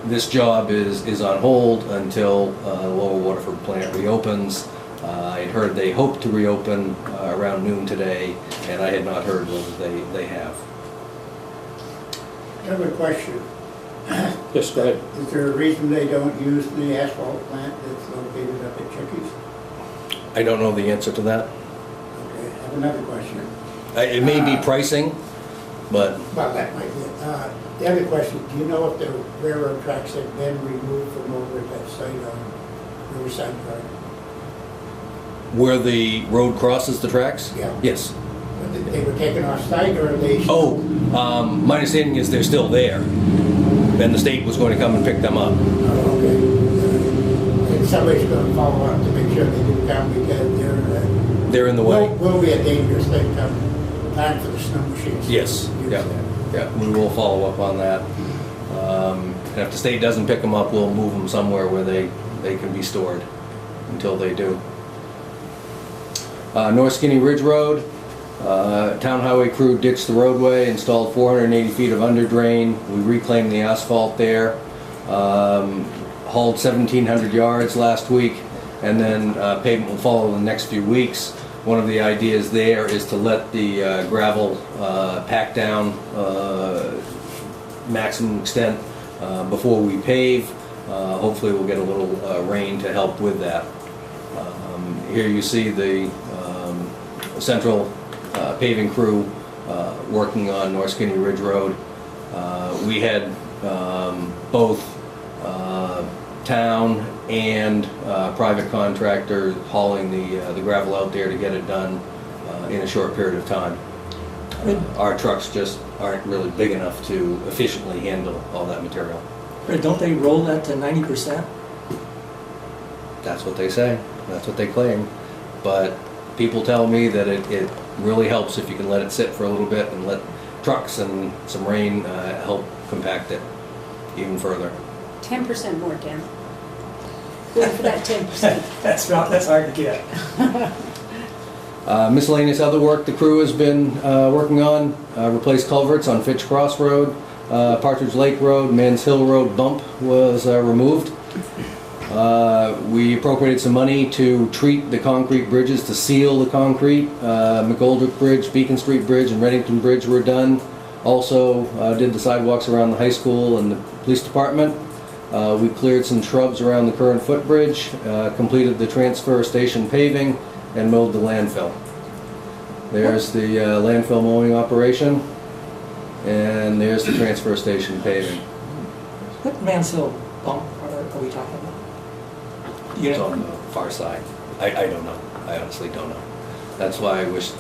Speaker 10: this job is on hold until Lower Waterford plant reopens. I had heard they hope to reopen around noon today, and I had not heard whether they have.
Speaker 11: I have a question.
Speaker 1: Yes, go ahead.
Speaker 11: Is there a reason they don't use the asphalt plant that's located up at Chickies?
Speaker 10: I don't know the answer to that.
Speaker 11: Okay, I have another question.
Speaker 10: It may be pricing, but
Speaker 11: Well, that might be it. The other question, do you know if the railroad tracks have been removed from over at that site on Riverside Drive?
Speaker 10: where the road crosses the tracks?
Speaker 11: Yeah.
Speaker 10: Yes.
Speaker 11: But they were taken off site, or are they?
Speaker 10: Oh, my understanding is they're still there. And the state was going to come and pick them up.
Speaker 11: Oh, okay. And somebody's going to follow up to make sure they do come, because
Speaker 10: They're in the way.
Speaker 11: will be a dangerous thing come time for the snow machines. to
Speaker 10: Yes,
Speaker 11: use
Speaker 10: yeah,
Speaker 11: that.
Speaker 10: yeah, we will follow up on that. And if the state doesn't pick them up, we'll move them somewhere where they can be stored until they do. North Skinny Ridge Road, town highway crew ditched the roadway, installed 480 feet of under drain. We reclaimed the asphalt there, hauled 1,700 yards last week, and then pavement will follow in the next few weeks. One of the ideas there is to let the gravel pack down maximum extent before we pave. Hopefully we'll get a little rain to help with that. Here you see the central paving crew working on North Skinny Ridge Road. We had both town and private contractor hauling the gravel out there to get it done in a short period of time. Our trucks just aren't really big enough to efficiently handle all that material.
Speaker 9: Don't they roll that to 90%?
Speaker 10: That's what they say, that's what they claim. But people tell me that it really helps if you can let it sit for a little bit and let trucks and some rain help compact it even further.
Speaker 4: 10% more, Dan. Go for that 10%.
Speaker 9: That's hard to get.
Speaker 10: Miscellaneous other work the crew has been working on, replace culverts on Fitch Cross Road, Partridge Lake Road, Mans Hill Road bump was removed. We appropriated some money to treat the concrete bridges, to seal the concrete. McGoldrick Bridge, Beacon Street Bridge, and Reddington Bridge were done. Also did the sidewalks around the high school and the police department. We cleared some shrubs around the current footbridge, completed the transfer station paving, and mowed the landfill. There's the landfill mowing operation, and there's the transfer station paving.
Speaker 9: What Mansell bump are we talking about? You
Speaker 10: It's
Speaker 9: know?
Speaker 10: on the far side. I don't know. I honestly don't know. That's why I wish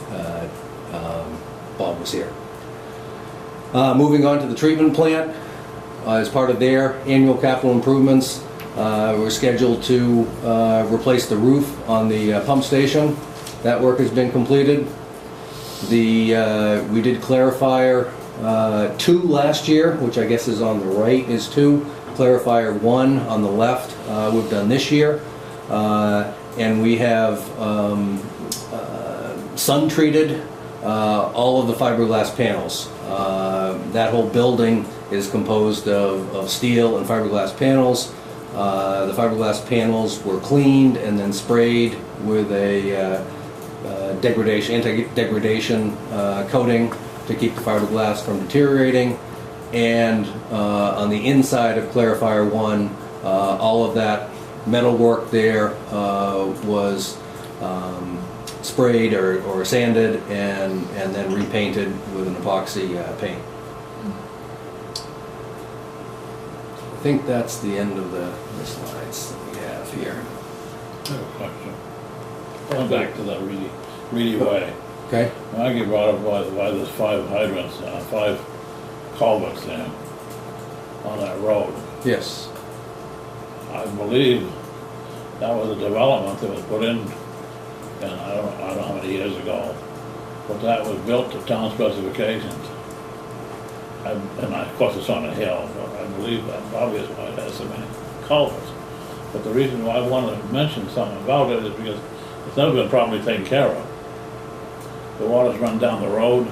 Speaker 10: Bob was here. Moving on to the treatment plant. As part of their annual capital improvements, we're scheduled to replace the roof on the pump station. That work has been completed. We did clarifier 2 last year, which I guess is on the right is 2. Clarifier 1 on the left we've done this year. And we have sun treated all of the fiberglass panels. That whole building is composed of steel and fiberglass panels. The fiberglass panels were cleaned and then sprayed with a anti-degradation coating to keep the fiberglass from deteriorating. And on the inside of Clarifier 1, all of that metal work there was sprayed or sanded and then repainted with an epoxy paint. I think that's the end of the slides that we have here.
Speaker 7: I have a question. Going back to the Reedy Way.
Speaker 10: Okay?
Speaker 7: When I get brought up why there's 5 hydrants, 5 culverts there on that road.
Speaker 10: Yes.
Speaker 7: I believe that was a development that was put in, and I don't know how many years ago, but that was built to town specifications. And of course it's on a hill, but I believe that's obvious why it has so many culverts. But the reason why I wanted to mention something about it is because it's never been properly taken care of. The water's run down the road,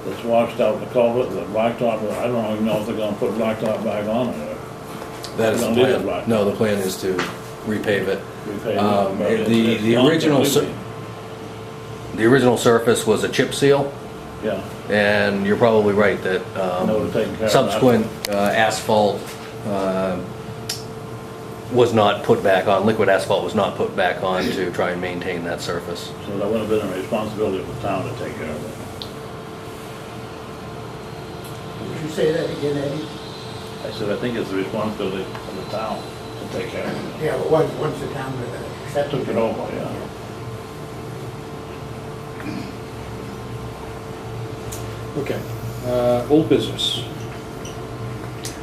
Speaker 7: it's washed out the culvert, the blacktop, I don't even know if they're gonna put blacktop back on it.
Speaker 10: That is the
Speaker 7: Don't need it
Speaker 10: plan.
Speaker 7: black.
Speaker 10: No, the plan is to repave it.
Speaker 7: Repave it,
Speaker 10: Um,
Speaker 7: but it's
Speaker 10: the
Speaker 7: gone
Speaker 10: original
Speaker 7: completely.
Speaker 10: The original surface was a chip seal,
Speaker 7: Yeah,
Speaker 10: and you're probably right that
Speaker 7: No, they're taking care of that.
Speaker 10: subsequent asphalt was not put back on, liquid asphalt was not put back on to try and maintain that surface.
Speaker 7: so that would have been a responsibility of the town to take care of it.
Speaker 11: Would you say that again, Eddie?
Speaker 7: I said, I think it's the responsibility of the town to take care of it.
Speaker 11: Yeah, but once the town accepted
Speaker 7: Took it over, yeah.
Speaker 1: Okay, old business.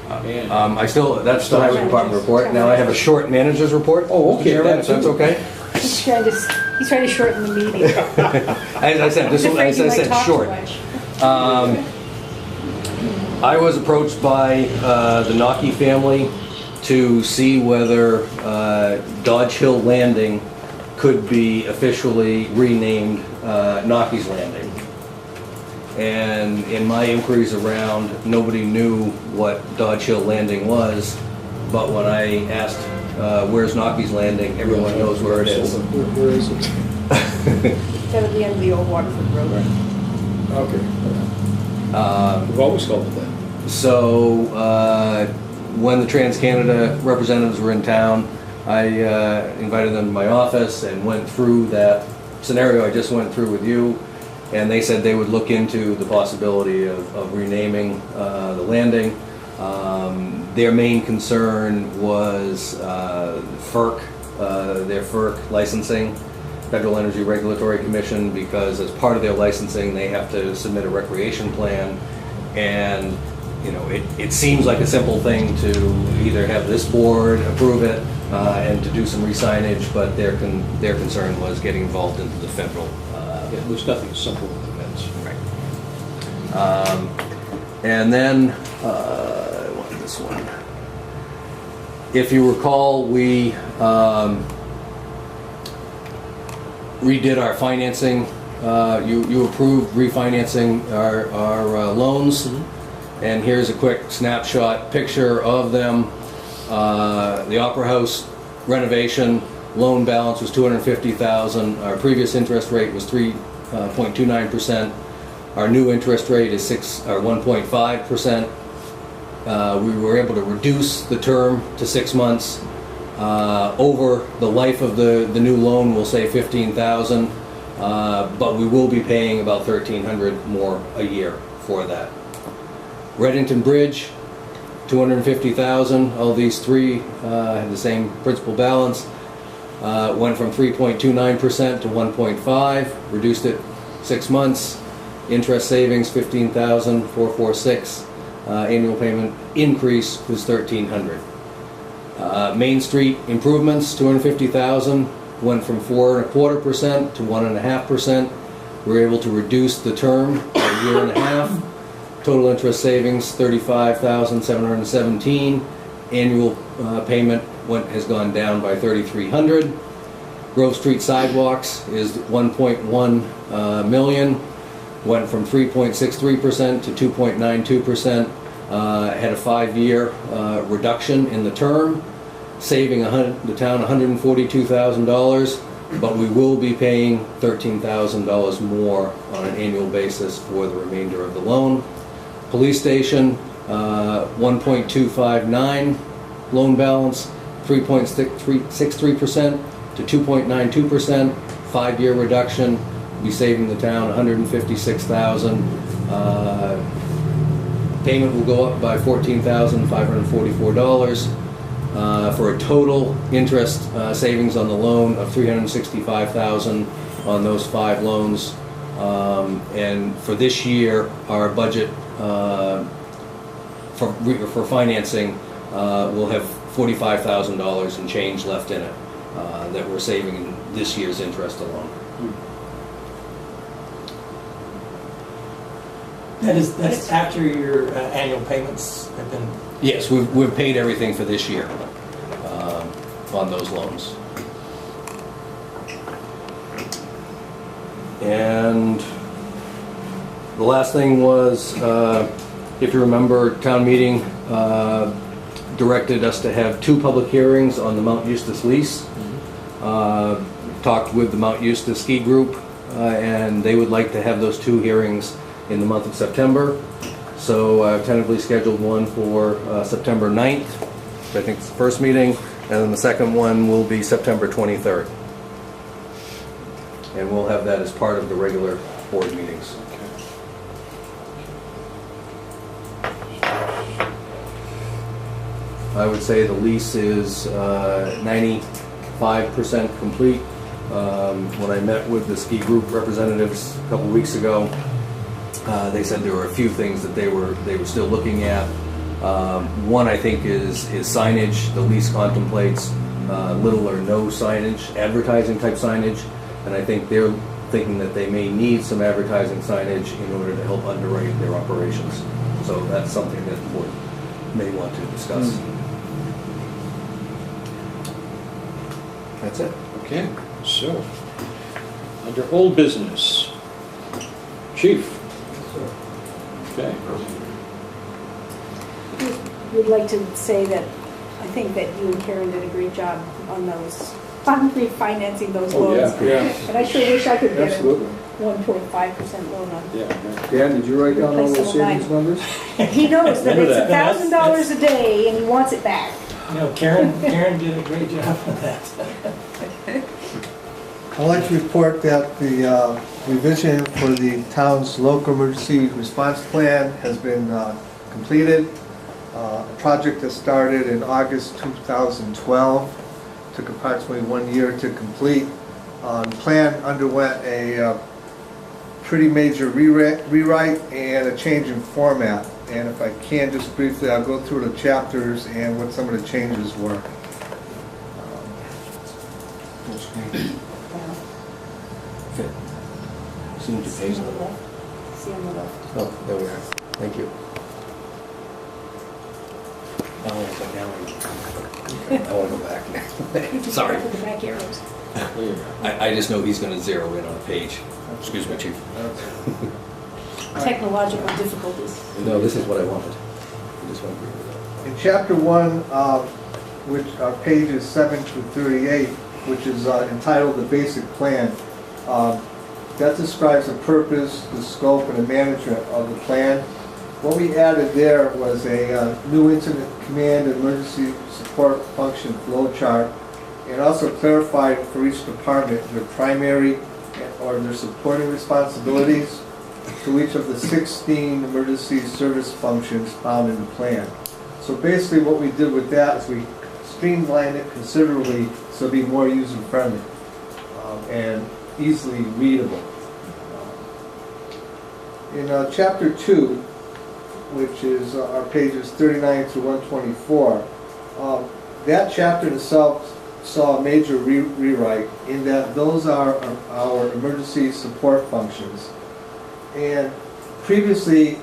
Speaker 1: And
Speaker 10: I still, that's the highway department report. Now I have a short manager's report.
Speaker 1: Oh, okay,
Speaker 10: Mr. Chairman,
Speaker 1: that
Speaker 10: if that's
Speaker 1: too.
Speaker 10: okay.
Speaker 4: He's trying to shorten the meeting.
Speaker 10: As I said, this
Speaker 4: He's
Speaker 10: was,
Speaker 4: afraid
Speaker 10: as
Speaker 4: you
Speaker 10: I
Speaker 4: might
Speaker 10: said,
Speaker 4: talk too
Speaker 10: short.
Speaker 4: much.
Speaker 10: I was approached by the Nocky family to see whether Dodge Hill Landing could be officially renamed Nocky's Landing. And in my inquiries around, nobody knew what Dodge Hill Landing was, but when I asked, where's Nocky's Landing, everyone knows where it is.
Speaker 6: Where is it?
Speaker 4: It's at the end of the old Waterford Road.
Speaker 6: Okay.
Speaker 1: we've always called it that.
Speaker 10: So, when the Trans-Canada representatives were in town, I invited them to my office and went through that scenario I just went through with you, and they said they would look into the possibility of renaming the landing. Their main concern was FERC, their FERC licensing, Federal Energy Regulatory Commission, because as part of their licensing, they have to submit a recreation plan. And, you know, it seems like a simple thing to either have this board approve it and to do some re-signage, but their concern was getting involved into the federal.
Speaker 1: Yeah, there's nothing simple with the fence.
Speaker 10: Right. And then, what is this one? If you recall, we redid our financing. You approved refinancing our loans. Mm-hmm. And here's a quick snapshot picture of them. The Opera House renovation loan balance was $250,000. Our previous interest rate was 3.29%. Our new interest rate is 1.5%. We were able to reduce the term to 6 months. Over the life of the new loan, we'll say $15,000, but we will be paying about $1,300 more a year for that. Reddington Bridge, $250,000. All these three have the same principal balance. Went from 3.29% to 1.5%, reduced it 6 months. Interest savings $15,446. Annual payment increase was $1,300. Main Street improvements, $250,000, went from 4.25% to 1.5%. We were able to reduce the term a year and a half. Total interest savings $35,717. Annual payment has gone down by $3,300. Grove Street sidewalks is 1.1 million. Went from 3.63% to 2.92%. Had a 5-year reduction in the term, saving the town $142,000, but we will be paying $13,000 more on an annual basis for the remainder of the loan. Police station, 1.259 loan balance, 3.63% to 2.92%, 5-year reduction, will be saving the town $156,000. Payment will go up by $14,544 for a total interest savings on the loan of $365,000 on those 5 loans. And for this year, our budget for financing will have $45,000 and change left in it that we're saving in this year's interest alone.
Speaker 9: That's after your annual payments have been.
Speaker 10: Yes, we've paid everything for this year on those loans. And the last thing was, if you remember, town meeting directed us to have 2 public hearings on the Mount Eustace lease. Talked with the Mount Eustace ski group, and they would like to have those 2 hearings in the month of September. So I've tentatively scheduled one for September 9th, which I think is the first meeting, and then the second one will be September 23rd. And we'll have that as part of the regular board meetings. I would say the lease is 95% complete. When I met with the ski group representatives a couple weeks ago, they said there were a few things that they were still looking at. One, I think, is signage. The lease contemplates little or no signage, advertising type signage, and I think they're thinking that they may need some advertising signage in order to help underwrite their operations. So that's something that the board may want to discuss. That's it.
Speaker 1: Okay, so, under old business, Chief. Okay.
Speaker 4: We'd like to say that I think that you and Karen did a great job on those, on refinancing those loans.
Speaker 1: Yeah.
Speaker 4: And I sure wish I could get a
Speaker 6: Absolutely.
Speaker 4: 1.5% loan on.
Speaker 1: Yeah.
Speaker 6: Dan, did you write down all those savings numbers?
Speaker 4: He knows that
Speaker 1: Remember
Speaker 4: it's
Speaker 1: that.
Speaker 4: $1,000 a day and he wants it back.
Speaker 9: Karen did a great job on that.
Speaker 12: I'd like to report that the revision for the town's local emergency response plan has been completed. A project that started in August 2012, took approximately 1 year to complete. The plan underwent a pretty major rewrite and a change in format. And if I can, just briefly, I'll go through the chapters and what some of the changes were.
Speaker 10: Soon to
Speaker 4: See
Speaker 10: pay.
Speaker 4: on the left. See on the left.
Speaker 10: Oh, there we are. Thank you. I want to go back. Sorry.
Speaker 4: Look at the back arrows.
Speaker 10: I just know he's going to zero in on a page. Excuse me, Chief.
Speaker 4: Technological difficulties.
Speaker 10: No, this is what I wanted. I just want to agree with that.
Speaker 12: In chapter 1, which are pages 7 through 38, which is entitled The Basic Plan, that describes the purpose, the scope, and the management of the plan. What we added there was a new incident command and emergency support function flow chart, and also clarified for each department their primary or their supporting responsibilities to each of the 16 emergency service functions found in the plan. So basically what we did with that is we streamlined it considerably so it'd be more user-friendly and easily readable. In chapter 2, which is our pages 39 to 124, that chapter itself saw a major rewrite in that those are our emergency support functions. And previously,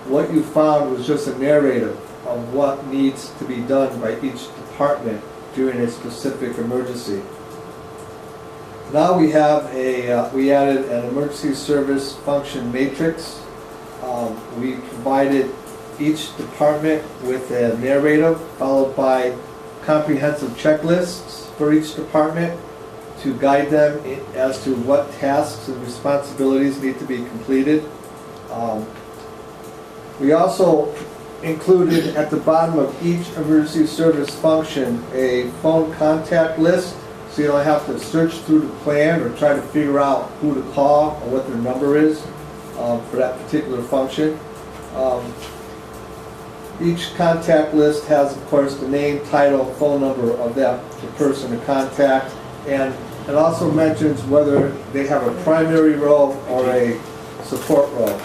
Speaker 12: what you found was just a narrative of what needs to be done by each department during a specific emergency. Now we have we added an emergency service function matrix. We provided each department with a narrative followed by comprehensive checklists for each department to guide them as to what tasks and responsibilities need to be completed. We also included at the bottom of each emergency service function a phone contact list so you don't have to search through the plan or try to figure out who to call or what their number is for that particular function. Each contact list has, of course, the name, title, phone number of the person to contact, and it also mentions whether they have a primary role or a support role.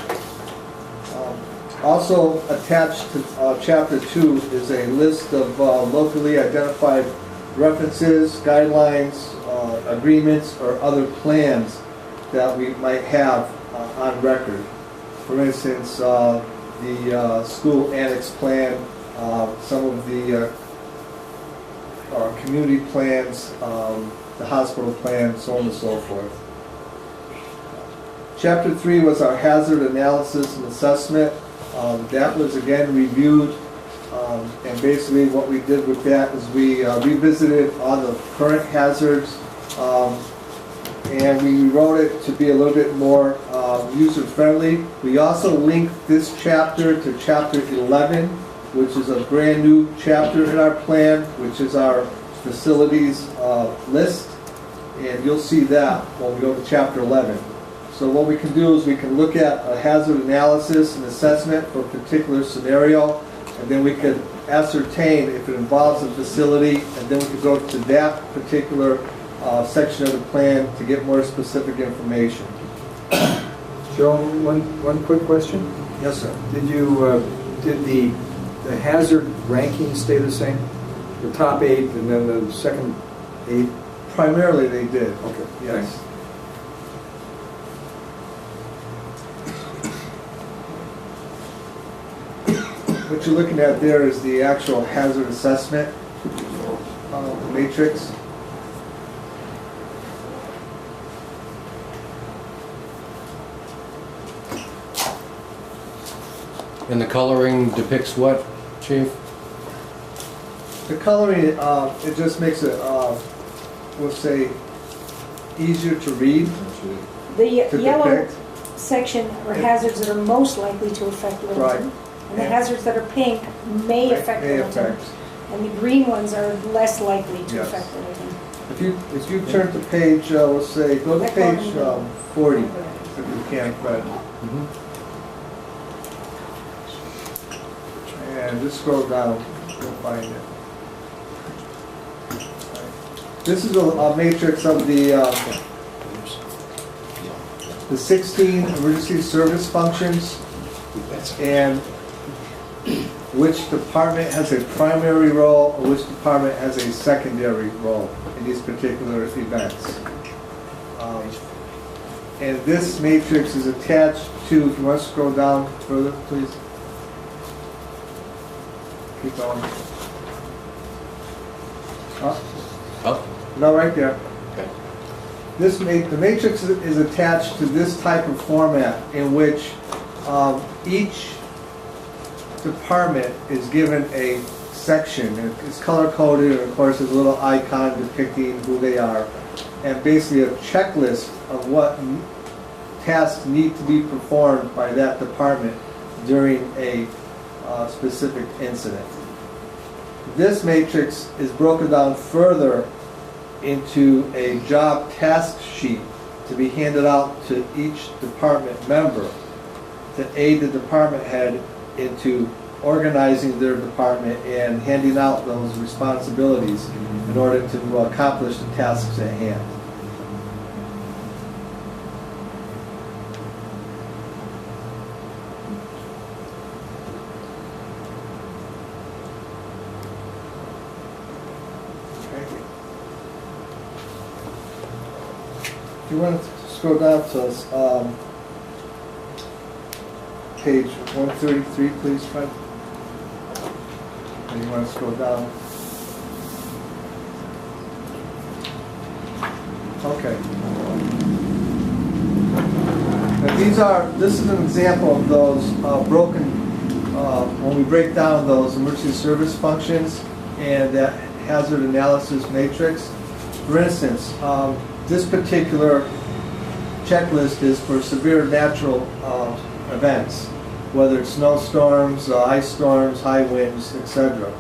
Speaker 12: Also attached to Chapter 2 is a list of locally identified references, guidelines, agreements, or other plans that we might have on record. For instance, the school annex plan, some of the community plans, the hospital plan, so on and so forth. Chapter 3 was our hazard analysis and assessment. That was again reviewed, and basically what we did with that is we revisited all the current hazards, and we rewrote it to be a little bit more user-friendly. We also linked this chapter to Chapter 11, which is a brand new chapter in our plan, which is our facilities list, and you'll see that when we go to Chapter 11. So what we can do is we can look at a hazard analysis and assessment for a particular scenario, and then we could ascertain if it involves a facility, and then we could go to that particular section of the plan to get more specific information.
Speaker 6: Joe, one quick question.
Speaker 12: Yes, sir.
Speaker 6: Did the hazard ranking stay the same? The top 8 and then the second 8?
Speaker 12: Primarily they did.
Speaker 6: Okay,
Speaker 12: Yes.
Speaker 6: thanks.
Speaker 12: What you're looking at there is the actual hazard assessment matrix.
Speaker 10: And the coloring depicts what, Chief?
Speaker 12: The coloring, it just makes it, we'll say, easier to read,
Speaker 4: The
Speaker 12: to
Speaker 4: yellow
Speaker 12: depict.
Speaker 4: section are hazards that are most likely to affect
Speaker 12: Right.
Speaker 4: Littleton. And the hazards that are pink may affect
Speaker 12: May
Speaker 4: Littleton.
Speaker 12: affect.
Speaker 4: And the green ones are less likely to
Speaker 12: Yes.
Speaker 4: affect Littleton.
Speaker 12: If you turn to page, let's say, go to page 40, if you can, Fred. And just scroll down, you'll find it. This is a matrix of the 16 emergency service functions and which department has a primary role or which department has a secondary role in these particular events. And this matrix is attached to, if you want to scroll down further, please. Keep going.
Speaker 10: Up?
Speaker 12: No, right there.
Speaker 10: Okay.
Speaker 12: The matrix is attached to this type of format in which each department is given a section, and it's color-coded, and of course there's a little icon depicting who they are, and basically a checklist of what tasks need to be performed by that department during a specific incident. This matrix is broken down further into a job task sheet to be handed out to each department member to aid the department head into organizing their department and handing out those responsibilities in order to accomplish the tasks at hand. If you want to scroll down to page 133, please, Fred. And you want to scroll down. Okay. Now this is an example of those broken, when we break down those emergency service functions and that hazard analysis matrix. For instance, this particular checklist is for severe natural events, whether it's snowstorms, ice storms, high winds, etc.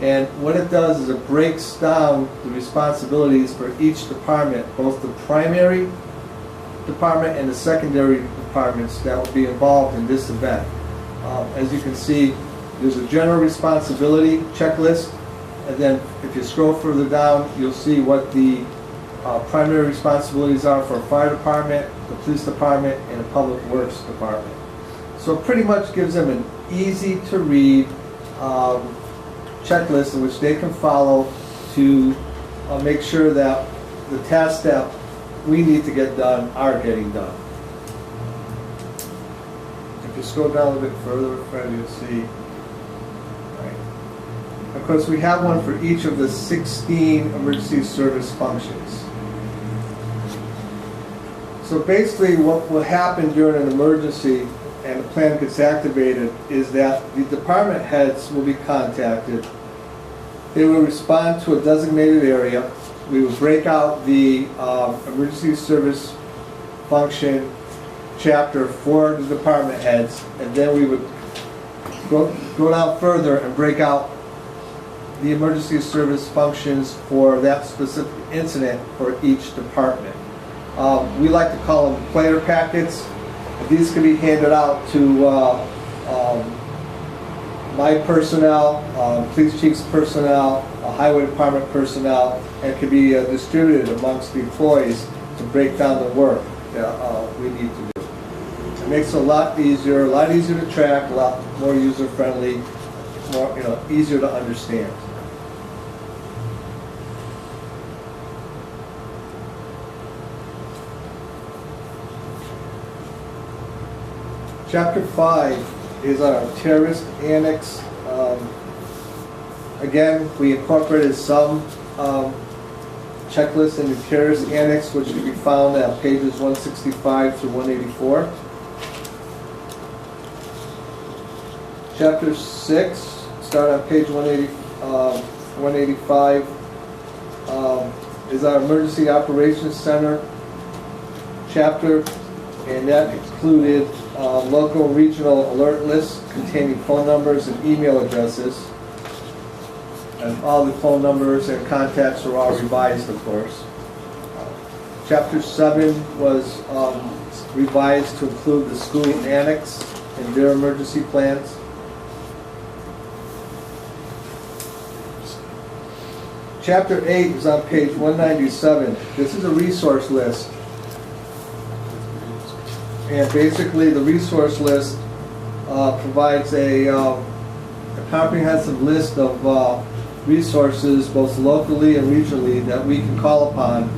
Speaker 12: And what it does is it breaks down the responsibilities for each department, both the primary department and the secondary departments that will be involved in this event. As you can see, there's a general responsibility checklist, and then if you scroll further down, you'll see what the primary responsibilities are for a fire department, the police department, and the public works department. So it pretty much gives them an easy-to-read checklist in which they can follow to make sure that the tasks that we need to get done are getting done. If you scroll down a bit further, Fred, you'll see. Right. Of course, we have one for each of the 16 emergency service functions. So basically what will happen during an emergency and the plan gets activated is that the department heads will be contacted. They will respond to a designated area. We will break out the emergency service function chapter for the department heads, and then we would go down further and break out the emergency service functions for that specific incident for each department. We like to call them player packets. These can be handed out to my personnel, police chief's personnel, highway department personnel, and can be distributed amongst the employees to break down the work that we need to do. It makes it a lot easier to track, a lot more user-friendly, more easier to understand. Chapter 5 is our terrorist annex. Again, we incorporated some checklists in the terrorist annex, which can be found at pages 165 through 184. Chapter 6, start on page 185, is our Emergency Operations Center chapter, and that included local and regional alert lists containing phone numbers and email addresses. And all the phone numbers and contacts are all revised, of course. Chapter 7 was revised to include the school annex and their emergency plans. Chapter 8 is on page 197. This is a resource list. And basically the resource list provides a comprehensive list of resources, both locally and regionally, that we can call upon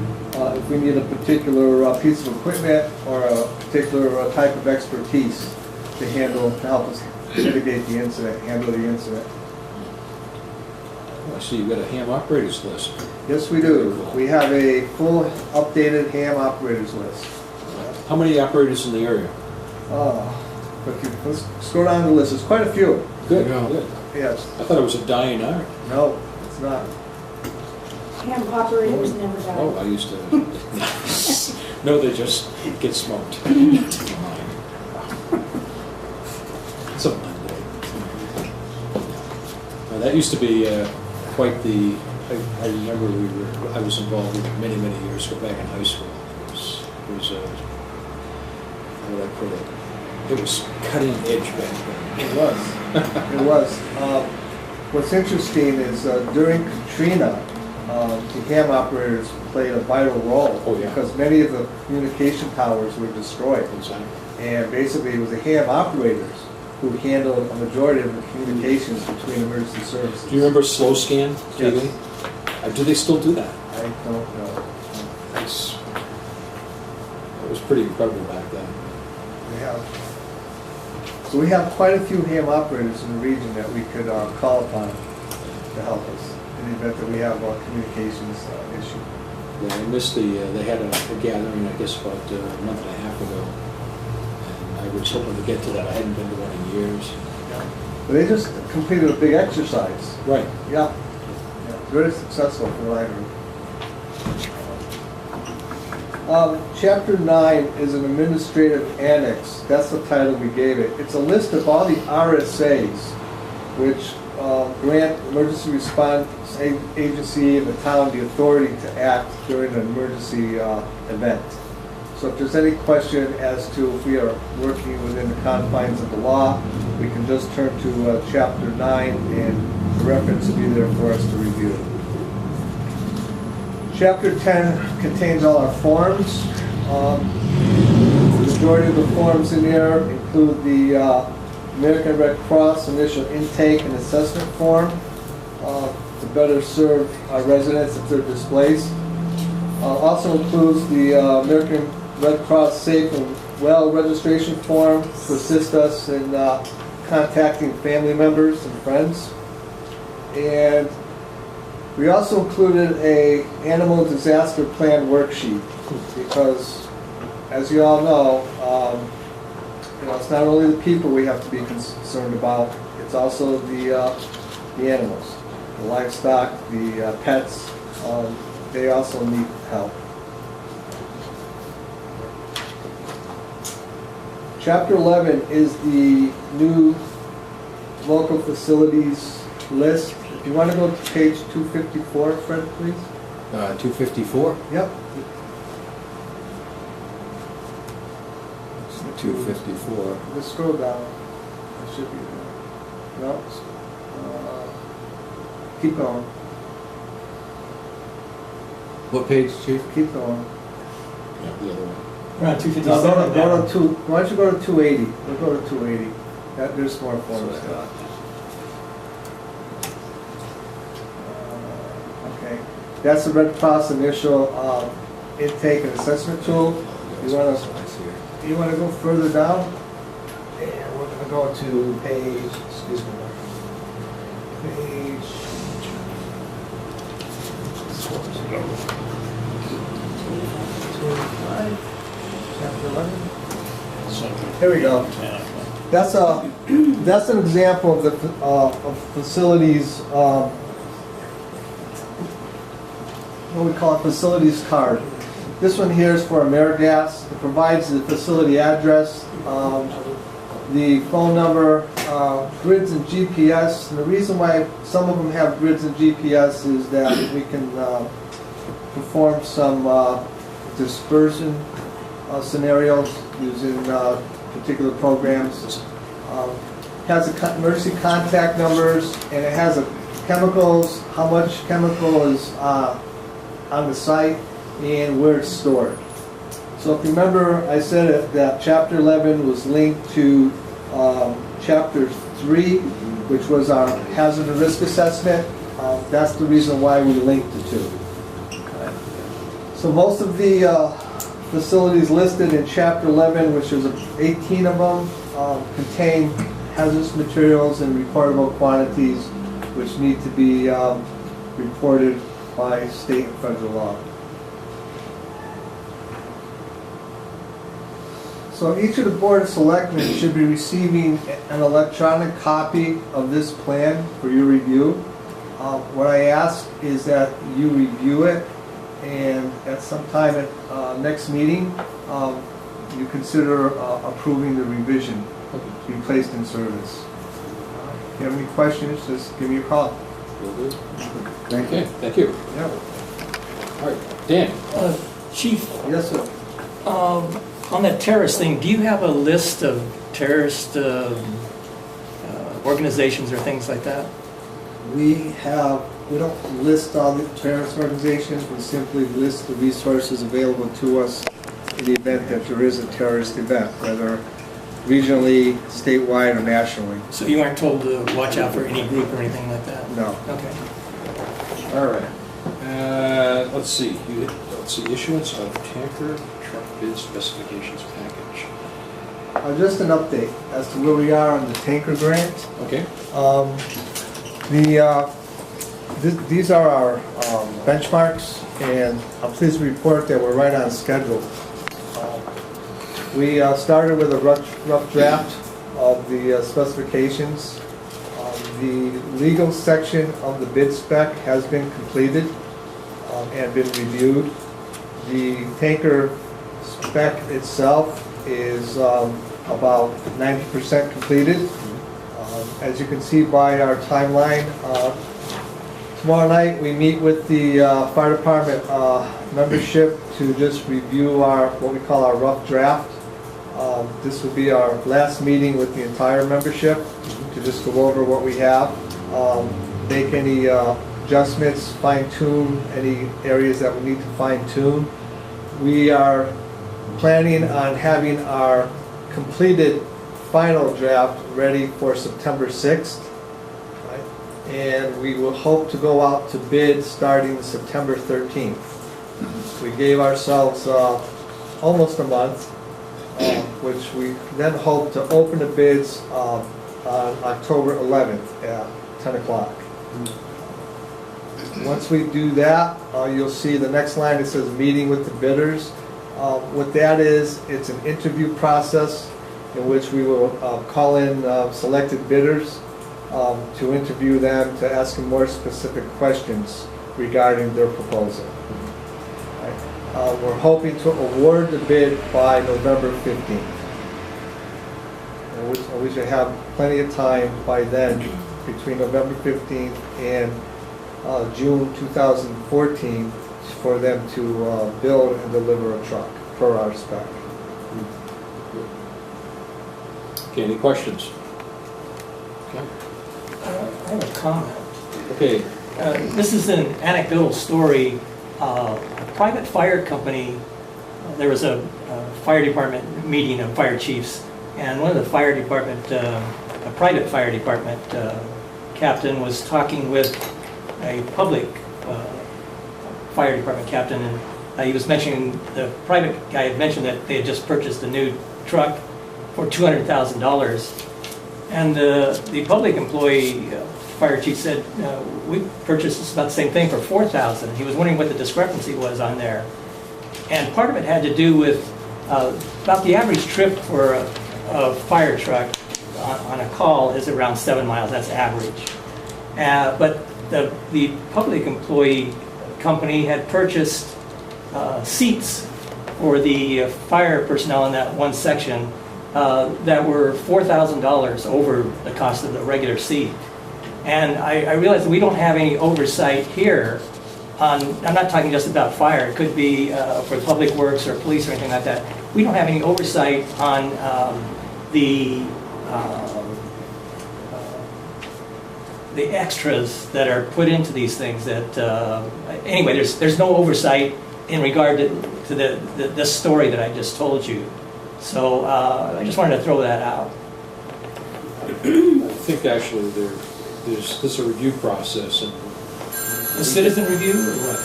Speaker 12: if we need a particular piece of equipment or a particular type of expertise to help us mitigate the incident, handle the incident.
Speaker 1: I see you've got a ham operators list.
Speaker 12: Yes, we do. We have a full updated ham operators list.
Speaker 1: How many operators in the area?
Speaker 12: Let's scroll down the list. There's quite a few.
Speaker 1: Good, good.
Speaker 12: Yes.
Speaker 1: I thought it was a dying art.
Speaker 12: No, it's not.
Speaker 4: Ham operators never die.
Speaker 1: Oh, I used to. No, they just get smoked. It's a Monday. Now, that used to be quite the. I remember I was involved in many years ago back in high school. It was how would I put it? It was cutting edge back then.
Speaker 12: It was. It was. What's interesting is during Katrina, the ham operators played a vital role.
Speaker 1: Oh, yeah.
Speaker 12: Because many of the communication towers were destroyed.
Speaker 1: Exactly.
Speaker 12: And basically it was the ham operators who handled a majority of the communications between emergency services.
Speaker 1: Do you remember slow scan TV?
Speaker 12: Yes.
Speaker 1: Do they still do that?
Speaker 12: I don't know.
Speaker 1: Nice. It was pretty incredible back then.
Speaker 12: So we have quite a few ham operators in the region that we could call upon to help us in the event that we have a communications issue.
Speaker 1: Yeah, I missed they had a gathering, I guess, about a month and a half ago. And I was hoping to get to that. I hadn't been to one in years.
Speaker 12: Yeah. But they just completed a big exercise.
Speaker 1: Right.
Speaker 12: Yeah. Very successful for the library. Chapter 9 is an administrative annex. That's the title we gave it. It's a list of all the RSAs, which grant emergency response agency in the town the authority to act during an emergency event. So if there's any question as to if we are working within the confines of the law, we can just turn to Chapter 9 and the reference will be there for us to review. Chapter 10 contains all our forms. The majority of the forms in there include the American Red Cross initial intake and assessment form to better serve our residents if they're displaced. Also includes the American Red Cross Safe and Well registration form to assist us in contacting family members and friends. And we also included a animal disaster plan worksheet because, as you all know, it's not only the people we have to be concerned about, it's also the animals, the livestock, the pets. They also need help. Chapter 11 is the new local facilities list. If you want to go to page 254, Fred, please.
Speaker 10: 254?
Speaker 12: Yep.
Speaker 10: 254.
Speaker 12: Let's scroll down. It should be there. No. Keep going.
Speaker 10: What page, Chief?
Speaker 12: Keep going.
Speaker 10: Yeah, the other one.
Speaker 9: We're on
Speaker 12: No,
Speaker 9: 257
Speaker 12: go
Speaker 9: now.
Speaker 12: to why don't you go to 280? We'll go to 280. There's more forms. Okay. That's the Red Cross initial intake and assessment tool. You want to go further down? And we're going to go to page, excuse me, page 25, chapter 11. Here we go. That's an example of the of facilities. What we call a facilities card. This one here is for AmeriGas. It provides the facility address, the phone number, grids and GPS. And the reason why some of them have grids and GPS is that we can perform some dispersion scenarios using particular programs. Has emergency contact numbers, and it has chemicals, how much chemical is on the site, and where it's stored. So if you remember, I said that Chapter 11 was linked to Chapter 3, which was our hazard and risk assessment. That's the reason why we linked the two. So most of the facilities listed in Chapter 11, which is 18 of them, contain hazardous materials and reportable quantities, which need to be reported by state and federal law. So each of the Board of Selectmen should be receiving an electronic copy of this plan for your review. What I ask is that you review it, and at some time at next meeting, you consider approving the revision to be placed in service. If you have any questions, just give me a call.
Speaker 1: Will do.
Speaker 12: Thank
Speaker 1: Okay, thank you.
Speaker 12: Yeah.
Speaker 1: All right, Dan.
Speaker 9: Chief,
Speaker 12: Yes, sir.
Speaker 9: on that terrorist thing, do you have a list of terrorist organizations or things like that?
Speaker 12: We don't list all the terrorist organizations, we simply list the resources available to us in the event that there is a terrorist event, whether regionally, statewide, or nationally.
Speaker 9: So you aren't told to watch out for any group or anything like that?
Speaker 12: No.
Speaker 9: Okay.
Speaker 1: All right. Let's see. Issuance of tanker truck bid specifications package.
Speaker 12: Just an update as to where we are on the tanker grant.
Speaker 1: Okay.
Speaker 12: These are our benchmarks, and I'm pleased to report that we're right on schedule. We started with a rough draft of the specifications. The legal section of the bid spec has been completed and been reviewed. The tanker spec itself is about 90% completed. As you can see by our timeline, tomorrow night we meet with the fire department membership to just review our, what we call our rough draft. This will be our last meeting with the entire membership to just go over what we have, make any adjustments, fine tune any areas that we need to fine tune. We are planning on having our completed final draft ready for September 6th. Right? And we will hope to go out to bid starting September 13th. We gave ourselves almost a month, which we then hope to open the bids on October 11th at 10 o'clock. Once we do that, you'll see the next line, it says meeting with the bidders. What that is, it's an interview process in which we will call in selected bidders to interview them, to ask them more specific questions regarding their proposal. Right. We're hoping to award the bid by November 15th. And we should have plenty of time by then, between November 15th and June 2014, for them to build and deliver a truck per our spec.
Speaker 1: Okay, any questions? Okay.
Speaker 9: I have a comment.
Speaker 1: Okay,
Speaker 9: This is an anecdotal story. A private fire company, there was a fire department meeting of fire chiefs, and one of the fire department, a private fire department captain was talking with a public fire department captain, and he was mentioning, the private guy had mentioned that they had just purchased a new truck for $200,000. And the public employee fire chief said, we purchased this about the same thing for $4,000. He was wondering what the discrepancy was on there. And part of it had to do with about the average trip for a fire truck on a call is around 7 miles. That's average. But the public employee company had purchased seats for the fire personnel in that one section that were $4,000 over the cost of the regular seat. And I realized that we don't have any oversight here on, I'm not talking just about fire, it could be for public works or police or anything like that. We don't have any oversight on the extras that are put into these things that, anyway, there's no oversight in regard to this story that I just told you. So I just wanted to throw that out.
Speaker 1: I think actually there's this a review process. And
Speaker 9: A citizen review or what?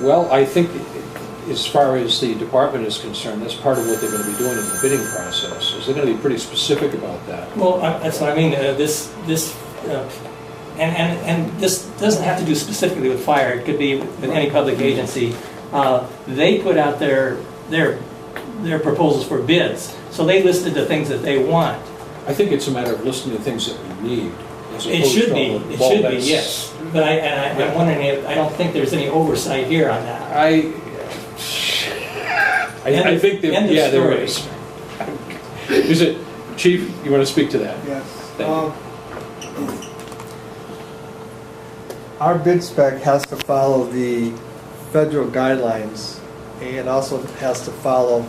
Speaker 1: well, I think as far as the department is concerned, that's part of what they're going to be doing in the bidding process. Is they're going to be pretty specific about that.
Speaker 9: Well, that's what I mean. This doesn't have to do specifically with fire. It could be with any public agency. They put out their proposals for bids. So they listed the things that they want.
Speaker 1: I think it's a matter of listening to things that we need.
Speaker 9: It should be. It should be. Yes. But I'm wondering if I don't think there's any oversight here on that.
Speaker 1: I think that, yeah, there is. Is it, Chief, you want to speak to that?
Speaker 12: Yes.
Speaker 1: Thank you.
Speaker 12: Our bid spec has to follow the federal guidelines and also has to follow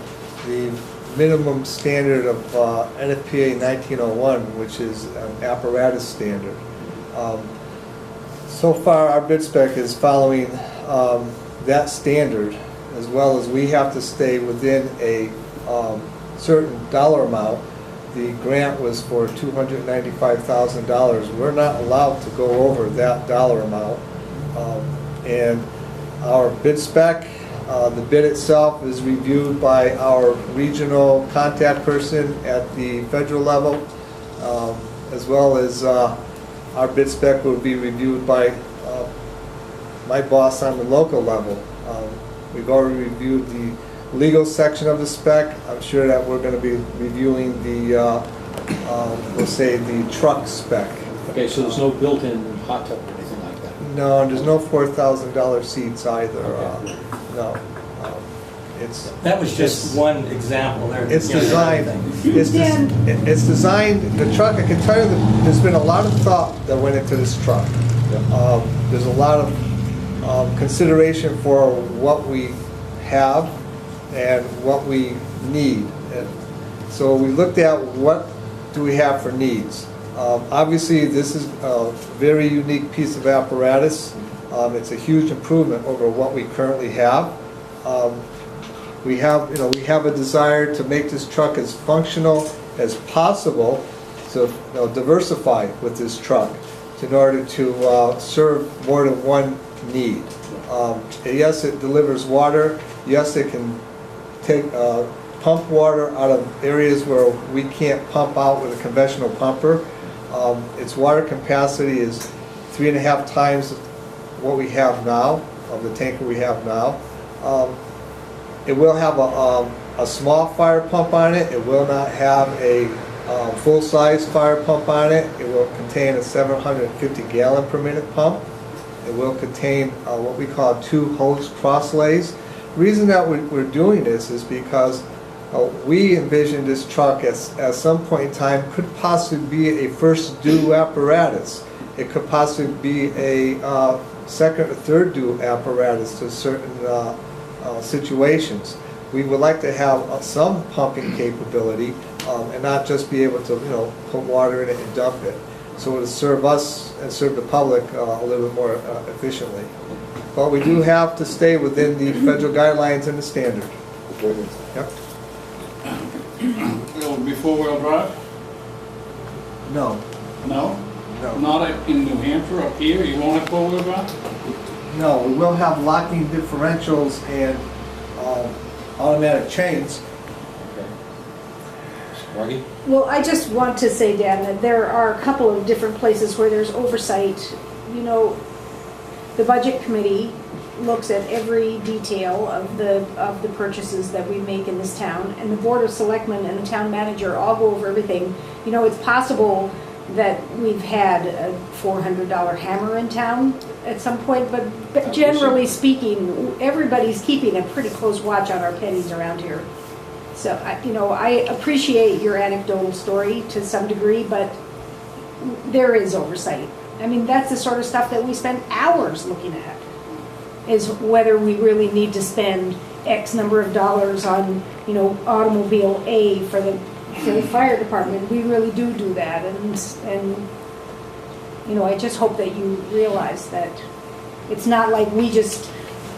Speaker 12: the minimum standard of NFPA 1901, which is an apparatus standard. So far, our bid spec is following that standard, as well as we have to stay within a certain dollar amount. The grant was for $295,000. We're not allowed to go over that dollar amount. And our bid spec, the bid itself is reviewed by our regional contact person at the federal level, as well as our bid spec will be reviewed by my boss on the local level. We've already reviewed the legal section of the spec. I'm sure that we're going to be reviewing the, we'll say, the truck spec.
Speaker 1: Okay, so there's no built-in hot tub or anything like that?
Speaker 12: No, and there's no $4,000 seats either.
Speaker 1: Okay.
Speaker 12: No. It's
Speaker 9: That was just one example there.
Speaker 12: It's
Speaker 9: You know,
Speaker 12: designed,
Speaker 9: everything.
Speaker 12: it's designed, the truck, I can tell you that there's been a lot of thought that went into this truck. There's a lot of consideration for what we have and what we need. And so we looked at what do we have for needs. Obviously, this is a very unique piece of apparatus. It's a huge improvement over what we currently have. We have a desire to make this truck as functional as possible, to diversify with this truck in order to serve more than one need. Yes, it delivers water. Yes, it can take pump water out of areas where we can't pump out with a conventional pumper. Its water capacity is 3.5 times what we have now, of the tanker we have now. It will have a small fire pump on it. It will not have a full-size fire pump on it. It will contain a 750 gallon per minute pump. It will contain what we call 2 hose crosslays. The reason that we're doing this is because we envision this truck at some point in time could possibly be a first due apparatus. It could possibly be a second or third due apparatus to certain situations. We would like to have some pumping capability and not just be able to put water in it and dump it. So it'll serve us and serve the public a little bit more efficiently. But we do have to stay within the federal guidelines and the standard. Yep.
Speaker 2: Will it be four-wheel drive?
Speaker 12: No.
Speaker 2: No?
Speaker 12: No.
Speaker 2: Not in New Hampshire, up here, you won't have four-wheel drive?
Speaker 12: No, we will have locking differentials and automatic chains.
Speaker 1: Margie?
Speaker 4: Well, I just want to say, Dan, that there are a couple of different places where there's oversight. You know, the budget committee looks at every detail of the purchases that we make in this town, and the board of selectmen and the town manager all go over everything. You know, it's possible that we've had a $400 hammer in town at some point, but generally speaking, everybody's keeping a pretty close watch on our pennies around here. So, I appreciate your anecdotal story to some degree, but there is oversight. I mean, that's the sort of stuff that we spend hours looking at, is whether we really need to spend X number of dollars on, automobile A for the fire department. We really do that, and I just hope that you realize that it's not like we just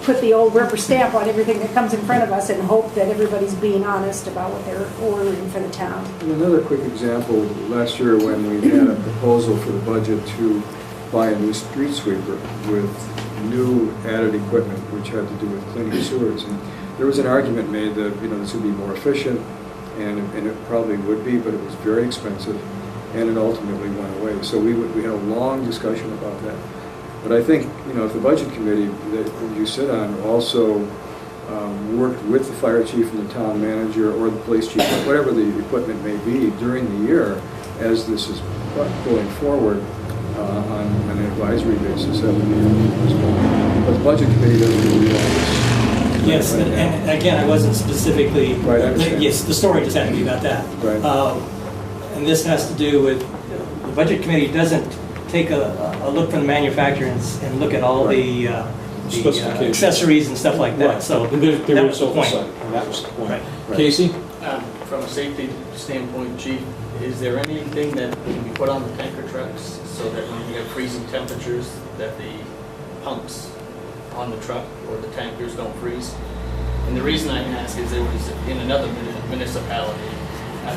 Speaker 4: put the old rubber stamp on everything that comes in front of us and hope that everybody's being honest about what they're ordering for the town.
Speaker 6: And another quick example, last year when we had a proposal for the budget to buy a new street sweeper with new added equipment, which had to do with cleaning sewers. And there was an argument made that, this would be more efficient, and it probably would be, but it was very expensive, and it ultimately went away. So we had a long discussion about that. But I think, if the budget committee that you sit on also worked with the fire chief and the town manager or the police chief, whatever the equipment may be during the year, as this is going forward on an advisory basis, that would be helpful. But the budget committee doesn't really want this.
Speaker 9: Yes, and again, I wasn't specifically,
Speaker 6: Right, I understand.
Speaker 9: yes, the story just had to be about that.
Speaker 6: Right.
Speaker 9: And this has to do with, the budget committee doesn't take a look from the manufacturer and look at all the
Speaker 1: Specifications.
Speaker 9: accessories and stuff like that,
Speaker 1: Right.
Speaker 9: so
Speaker 1: And there
Speaker 9: that
Speaker 1: was
Speaker 9: was the point.
Speaker 1: oversight, and that was the point.
Speaker 9: Right.
Speaker 1: Casey?
Speaker 13: From a safety standpoint, Chief, is there anything that can be put on the tanker trucks so that when you have freezing temperatures, that the pumps on the truck or the tankers don't freeze? And the reason I ask is there was, in another municipality,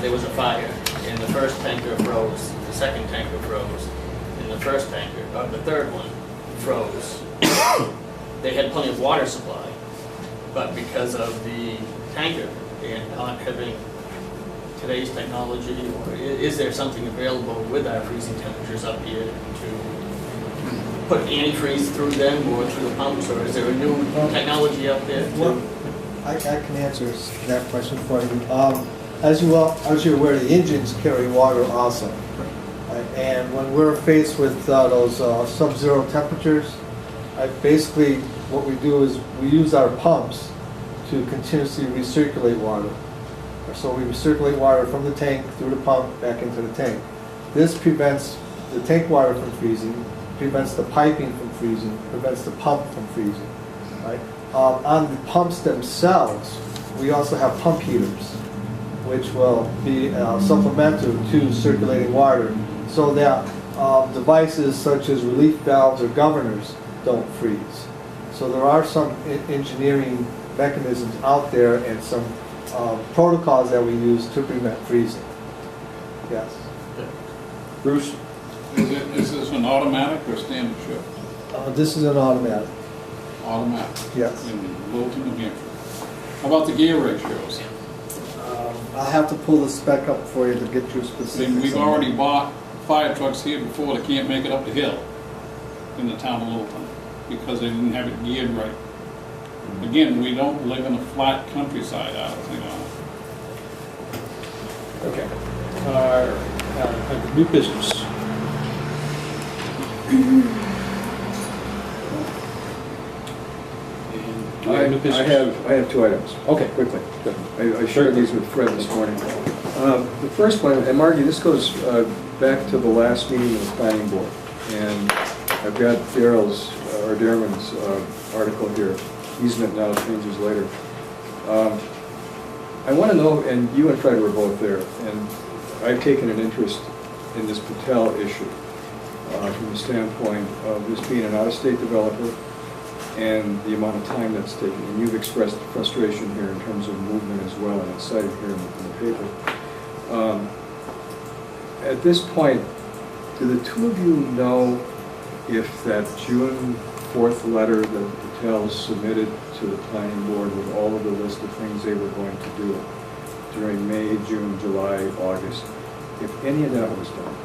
Speaker 13: there was a fire, and the first tanker froze, the second tanker froze, and the first tanker, the third one, froze. They had plenty of water supply, but because of the tanker and not having today's technology, or is there something available with our freezing temperatures up here to put antifreeze through them or through the pumps, or is there a new technology out there?
Speaker 12: Well, I can answer that question for you. As you're aware, the engines carry water also. And when we're faced with those sub-zero temperatures, basically what we do is we use our pumps to continuously recirculate water. So we recirculate water from the tank through the pump back into the tank. This prevents the tank water from freezing, prevents the piping from freezing, prevents the pump from freezing. Right? On the pumps themselves, we also have pump heaters, which will be supplemental to circulating water, so that devices such as relief valves or governors don't freeze. So there are some engineering mechanisms out there and some protocols that we use to prevent freezing. Yes.
Speaker 1: Bruce?
Speaker 2: Is this an automatic or standard shift?
Speaker 12: This is an automatic.
Speaker 2: Automatic.
Speaker 12: Yes.
Speaker 2: In Littleton, New Hampshire. How about the gear ratios?
Speaker 12: I'll have to pull the spec up for you to get you specifics.
Speaker 2: We've
Speaker 12: on
Speaker 2: already
Speaker 12: that.
Speaker 2: bought fire trucks here before that can't make it up the hill in the town of Littleton because they didn't have it geared right. Again, we don't live in a flat countryside, I don't think.
Speaker 1: Okay. New business. And do we have new business?
Speaker 6: I have two items.
Speaker 1: Okay.
Speaker 6: Quickly. I shared these with Fred this morning. The first one, and Margie, this goes back to the last meeting of the planning board. And I've got Darren's article here, easement now, changes later. I want to know, and you and Fred were both there, and I've taken an interest in this Patel issue from the standpoint of this being an out-of-state developer and the amount of time that's taken. And you've expressed frustration here in terms of movement as well, and it's cited here in the paper. At this point, do the two of you know if that June 4th letter that Patel submitted to the planning board with all of the list of things they were going to do during May, June, July, August, if any of that was done?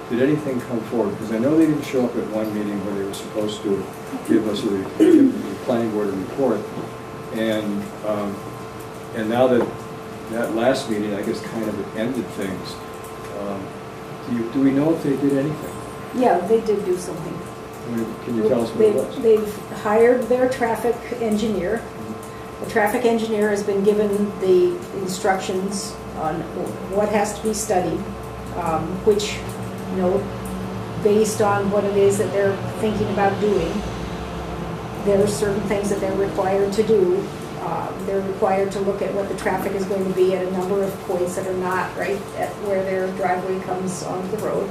Speaker 6: Did anything come forward? Because I know they didn't show up at one meeting where they were supposed to give us give the planning board a report, and now that last meeting, I guess, kind of ended things. Do we know if they did anything?
Speaker 4: Yeah, they did do something.
Speaker 6: Can you tell us what it was?
Speaker 4: They've hired their traffic engineer. The traffic engineer has been given the instructions on what has to be studied, which, based on what it is that they're thinking about doing, there are certain things that they're required to do. They're required to look at what the traffic is going to be at a number of points that are not right at where their driveway comes onto the road,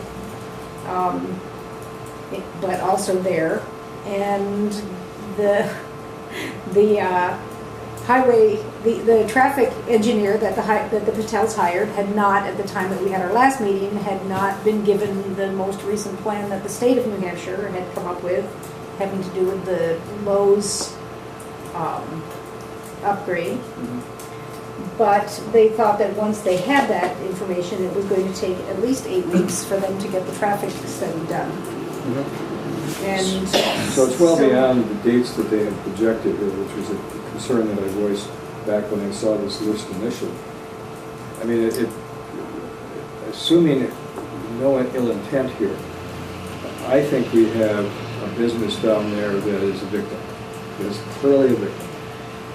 Speaker 4: but also there. And the traffic engineer that the Patels hired had not, at the time that we had our last meeting, had not been given the most recent plan that the state of New Hampshire had come up with, having to do with the Lowe's upgrade. Mm-hmm. But they thought that once they had that information, it was going to take at least 8 weeks for them to get the traffic study done. Mm-hmm. And
Speaker 6: so it's well beyond the dates that they had projected, which was a concern that I voiced back when I saw this list initially. I mean, assuming no ill intent here, I think we have a business down there that is a victim. That is clearly a victim.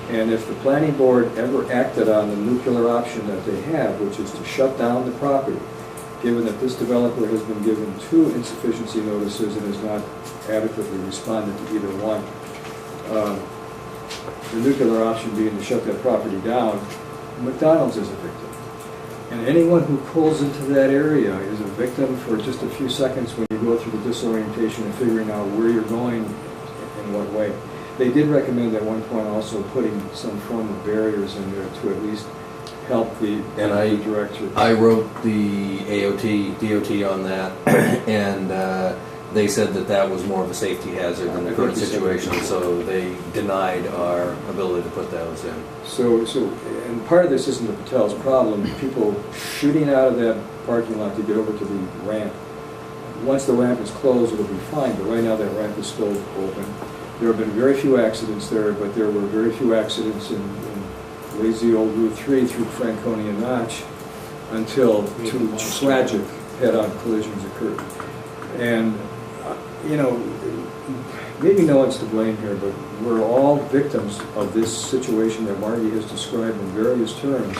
Speaker 6: And if the planning board ever acted on the nuclear option that they have, which is to shut down the property, given that this developer has been given 2 insufficiency notices and has not adequately responded to either one, the nuclear option being to shut that property down, McDonald's is a victim. And anyone who pulls into that area is a victim for just a few seconds when you go through the disorientation of figuring out where you're going in what way. They did recommend at one point also putting some form of barriers in there to at least help the director.
Speaker 10: I wrote the DOT on that, and they said that was more of a safety hazard than the current situation, so they denied our ability to put those in.
Speaker 6: So, and part of this isn't the Patel's problem. People shooting out of that parking lot to get over to the ramp. Once the ramp is closed, it'll be fine, but right now that ramp is still open. There have been very few accidents there, but there were very few accidents in lazy old Route 3 through Franconia Notch until 2 tragic head-on collisions occurred. And you know, maybe no one's to blame here, but we're all victims of this situation that Margie has described in various terms.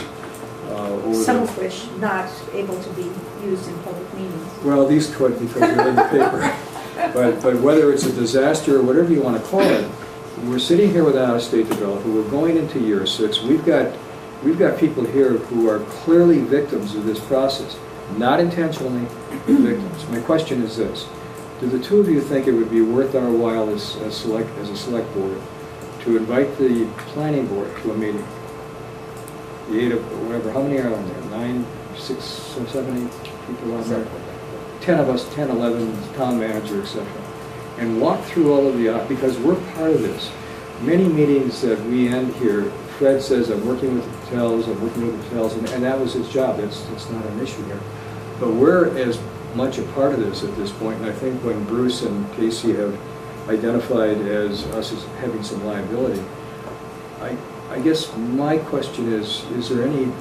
Speaker 4: Some of which not able to be used in public meetings.
Speaker 6: Well, these could because they're in the paper. But whether it's a disaster or whatever you want to call it, we're sitting here with an out-of-state developer. We're going into year 6. We've got people here who are clearly victims of this process, not intentionally victims. My question is this: do the two of you think it would be worth our while as a select board to invite the planning board to a meeting? The 8 of whatever, how many are on there? 9, 6, 7, 8 people on there. 10 of us, 10, 11, town manager, etc. And walk through all of the, because we're part of this. Many meetings that we end here, Fred says, I'm working with the hotels, and that was his job. That's not an issue here. But we're as much a part of this at this point, and I think when Bruce and Casey have identified as us as having some liability, I guess my question is there any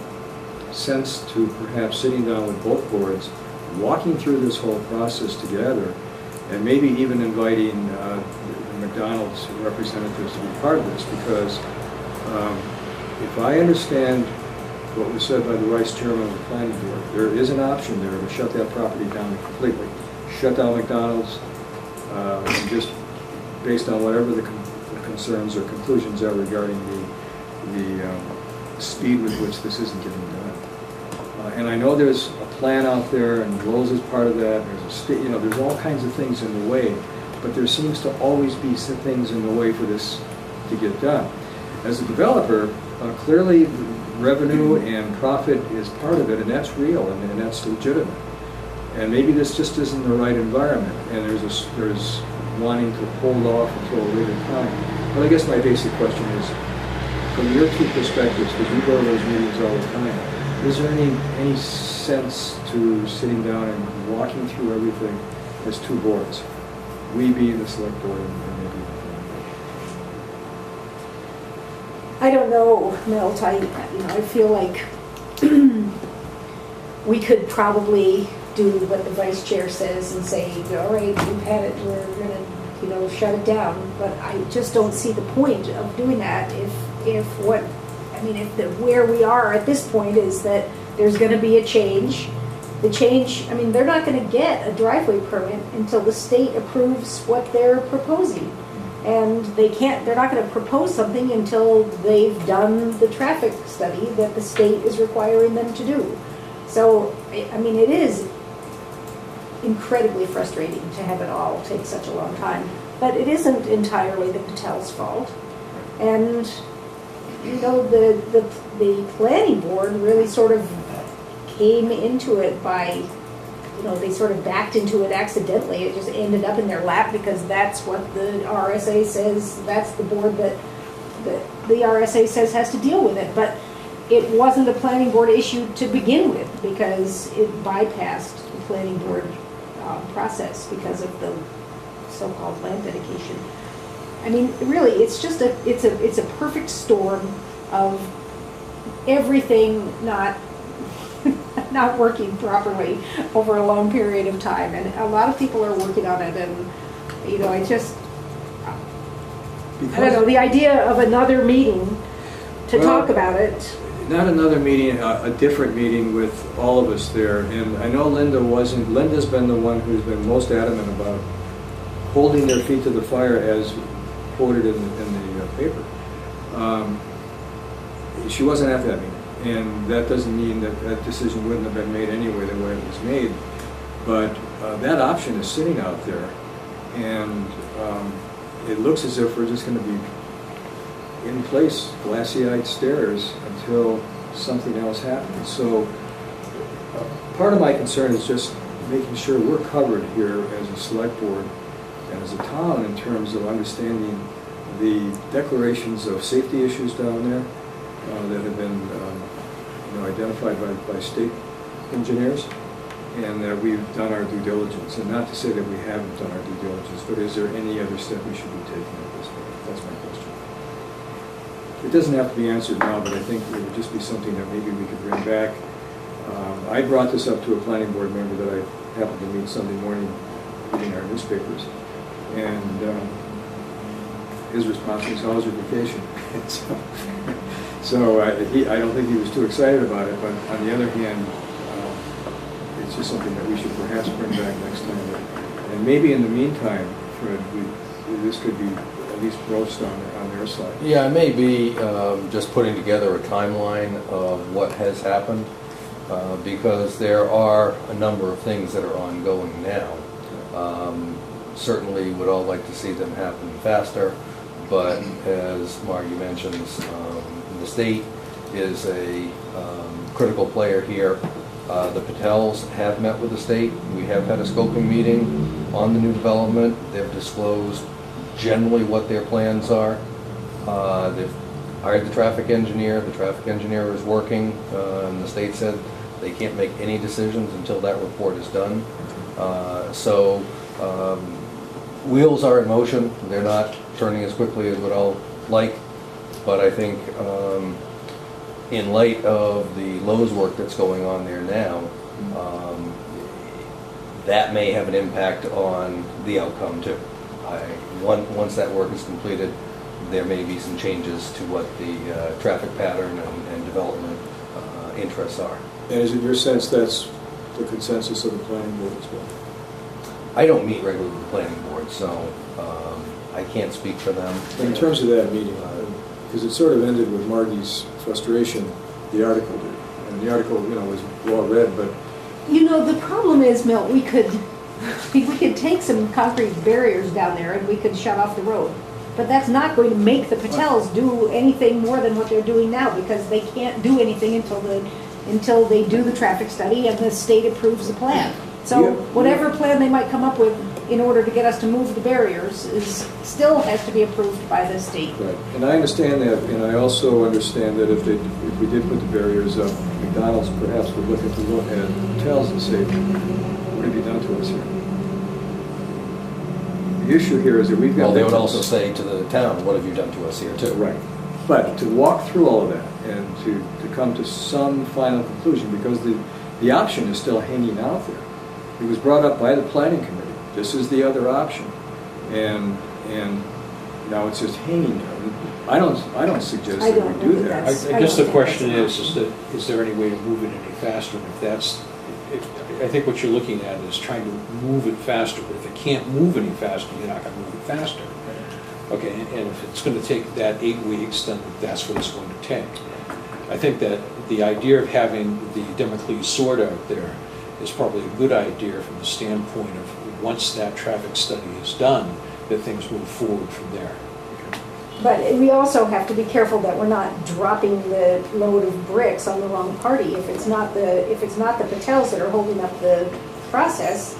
Speaker 6: sense to perhaps sitting down with both boards, walking through this whole process together, and maybe even inviting the McDonald's representatives to be part of this? Because if I understand what was said by the vice chairman of the planning board, there is an option there to shut that property down completely. Shut down McDonald's, and just based on whatever the concerns or conclusions are regarding the speed with which this isn't getting done. And I know there's a plan out there, and Lowe's is part of that. There's all kinds of things in the way, but there seems to always be some things in the way for this to get done. As a developer, clearly revenue and profit is part of it, and that's real, and that's legitimate. And maybe this just isn't the right environment, and there's wanting to hold off until a later time. But I guess my basic question is, from your two perspectives, because you go to those meetings all the time, is there any sense to sitting down and walking through everything as two boards? We being the select board and maybe the planning board.
Speaker 4: I don't know, Milt. I feel like we could probably do what the vice chair says and say, all right, we've had it, we're going to, shut it down. But I just don't see the point of doing that if where we are at this point is that there's going to be a change. The change, they're not going to get a driveway permit until the state approves what they're proposing. And they're not going to propose something until they've done the traffic study that the state is requiring them to do. So, it is incredibly frustrating to have it all take such a long time. But it isn't entirely the Patel's fault. And, the planning board really sort of came into it by, they sort of backed into it accidentally. It just ended up in their lap because that's what the RSA says, that's the board that the RSA says has to deal with it. But it wasn't a planning board issue to begin with because it bypassed the planning board process because of the so-called land dedication. Really, it's just it's a perfect storm of everything not working properly over a long period of time, and a lot of people are working on it. And I don't know, the idea of another meeting to talk about it.
Speaker 6: Not another meeting, a different meeting with all of us there. And I know Linda's been the one who's been most adamant about holding their feet to the fire as quoted in the paper. She wasn't at that meeting, and that doesn't mean that decision wouldn't have been made anyway the way it was made. But that option is sitting out there, and it looks as if we're just going to be in place, glassy-eyed stares, until something else happens. So part of my concern is just making sure we're covered here as a select board and as a town in terms of understanding the declarations of safety issues down there that have been identified by state engineers, and that we've done our due diligence. And not to say that we haven't done our due diligence, but is there any other step we should be taking at this point? That's my question. It doesn't have to be answered now, but I think it would just be something that maybe we could bring back. I brought this up to a planning board member that I happened to meet Sunday morning reading our newspapers. And his response was, how was your vacation? So I don't think he was too excited about it, but on the other hand, it's just something that we should perhaps bring back next time. And maybe in the meantime, Fred, this could be at least broached on their side.
Speaker 10: Yeah, it may be just putting together a timeline of what has happened, because there are a number of things that are ongoing now. Certainly would all like to see them happen faster, but as Margie mentions, the state is a critical player here. The Patels have met with the state. We have had a scoping meeting on the new development. They've disclosed generally what their plans are. They've hired the traffic engineer. The traffic engineer is working, and the state said they can't make any decisions until that report is done. Wheels are in motion. They're not turning as quickly as we'd all like, but I think in light of the Lowe's work that's going on there now, that may have an impact on the outcome too. Once that work is completed, there may be some changes to what the traffic pattern and development interests are.
Speaker 6: And is it your sense that's the consensus of the planning board as well?
Speaker 10: I don't meet regularly with the planning board, so I can't speak for them.
Speaker 6: But in terms of that meeting, because it sort of ended with Margie's frustration, the article did. And the article, was well read, but...
Speaker 4: The problem is, Milt, we could take some concrete barriers down there and we could shut off the road. But that's not going to make the Patels do anything more than what they're doing now, because they can't do anything until they do the traffic study and the state approves the plan. So whatever plan they might come up with in order to get us to move the barriers still has to be approved by the state.
Speaker 6: Right, and I understand that, and I also understand that if we did put the barriers up, McDonald's perhaps would look at hotels and say, what have you done to us here? The issue here is that we've got...
Speaker 10: Well, they would also say to the town, what have you done to us here too?
Speaker 6: Right. But to walk through all of that and to come to some final conclusion, because the option is still hanging out there. It was brought up by the planning committee. This is the other option. And now it's just hanging there. I don't suggest that we do that.
Speaker 1: I guess the question is there any way to move it any faster? And I think what you're looking at is trying to move it faster, but if it can't move any faster, you're not going to move it faster. Okay, and if it's going to take that 8 weeks, then that's what it's going to take. I think that the idea of having the Democles sword out there is probably a good idea from the standpoint of once that traffic study is done, that things move forward from there.
Speaker 4: But we also have to be careful that we're not dropping the load of bricks on the wrong party. If it's not the Patels that are holding up the process,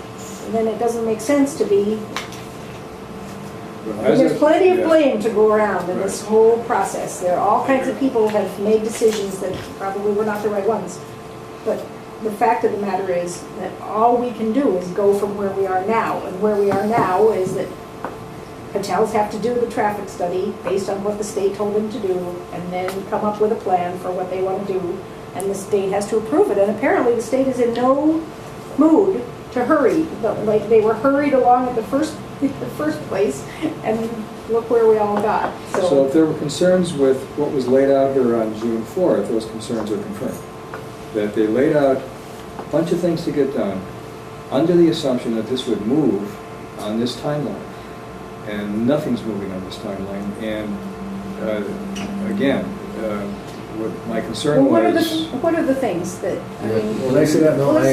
Speaker 4: then it doesn't make sense to be. There's plenty of blame to go around in this whole process. There are all kinds of people who have made decisions that probably were not the right ones. But the fact of the matter is that all we can do is go from where we are now. And where we are now is that Patels have to do the traffic study based on what the state told them to do, and then come up with a plan for what they want to do, and the state has to approve it. And apparently the state is in no mood to hurry. Like, they were hurried along at the first place, and look where we all got.
Speaker 6: So if there were concerns with what was laid out here on June 4th, those concerns are confirmed. That they laid out a bunch of things to get done under the assumption that this would move on this timeline. And nothing's moving on this timeline. And again, what my concern was...
Speaker 4: What are the things that, I mean...
Speaker 10: Well, they said that, no, I'm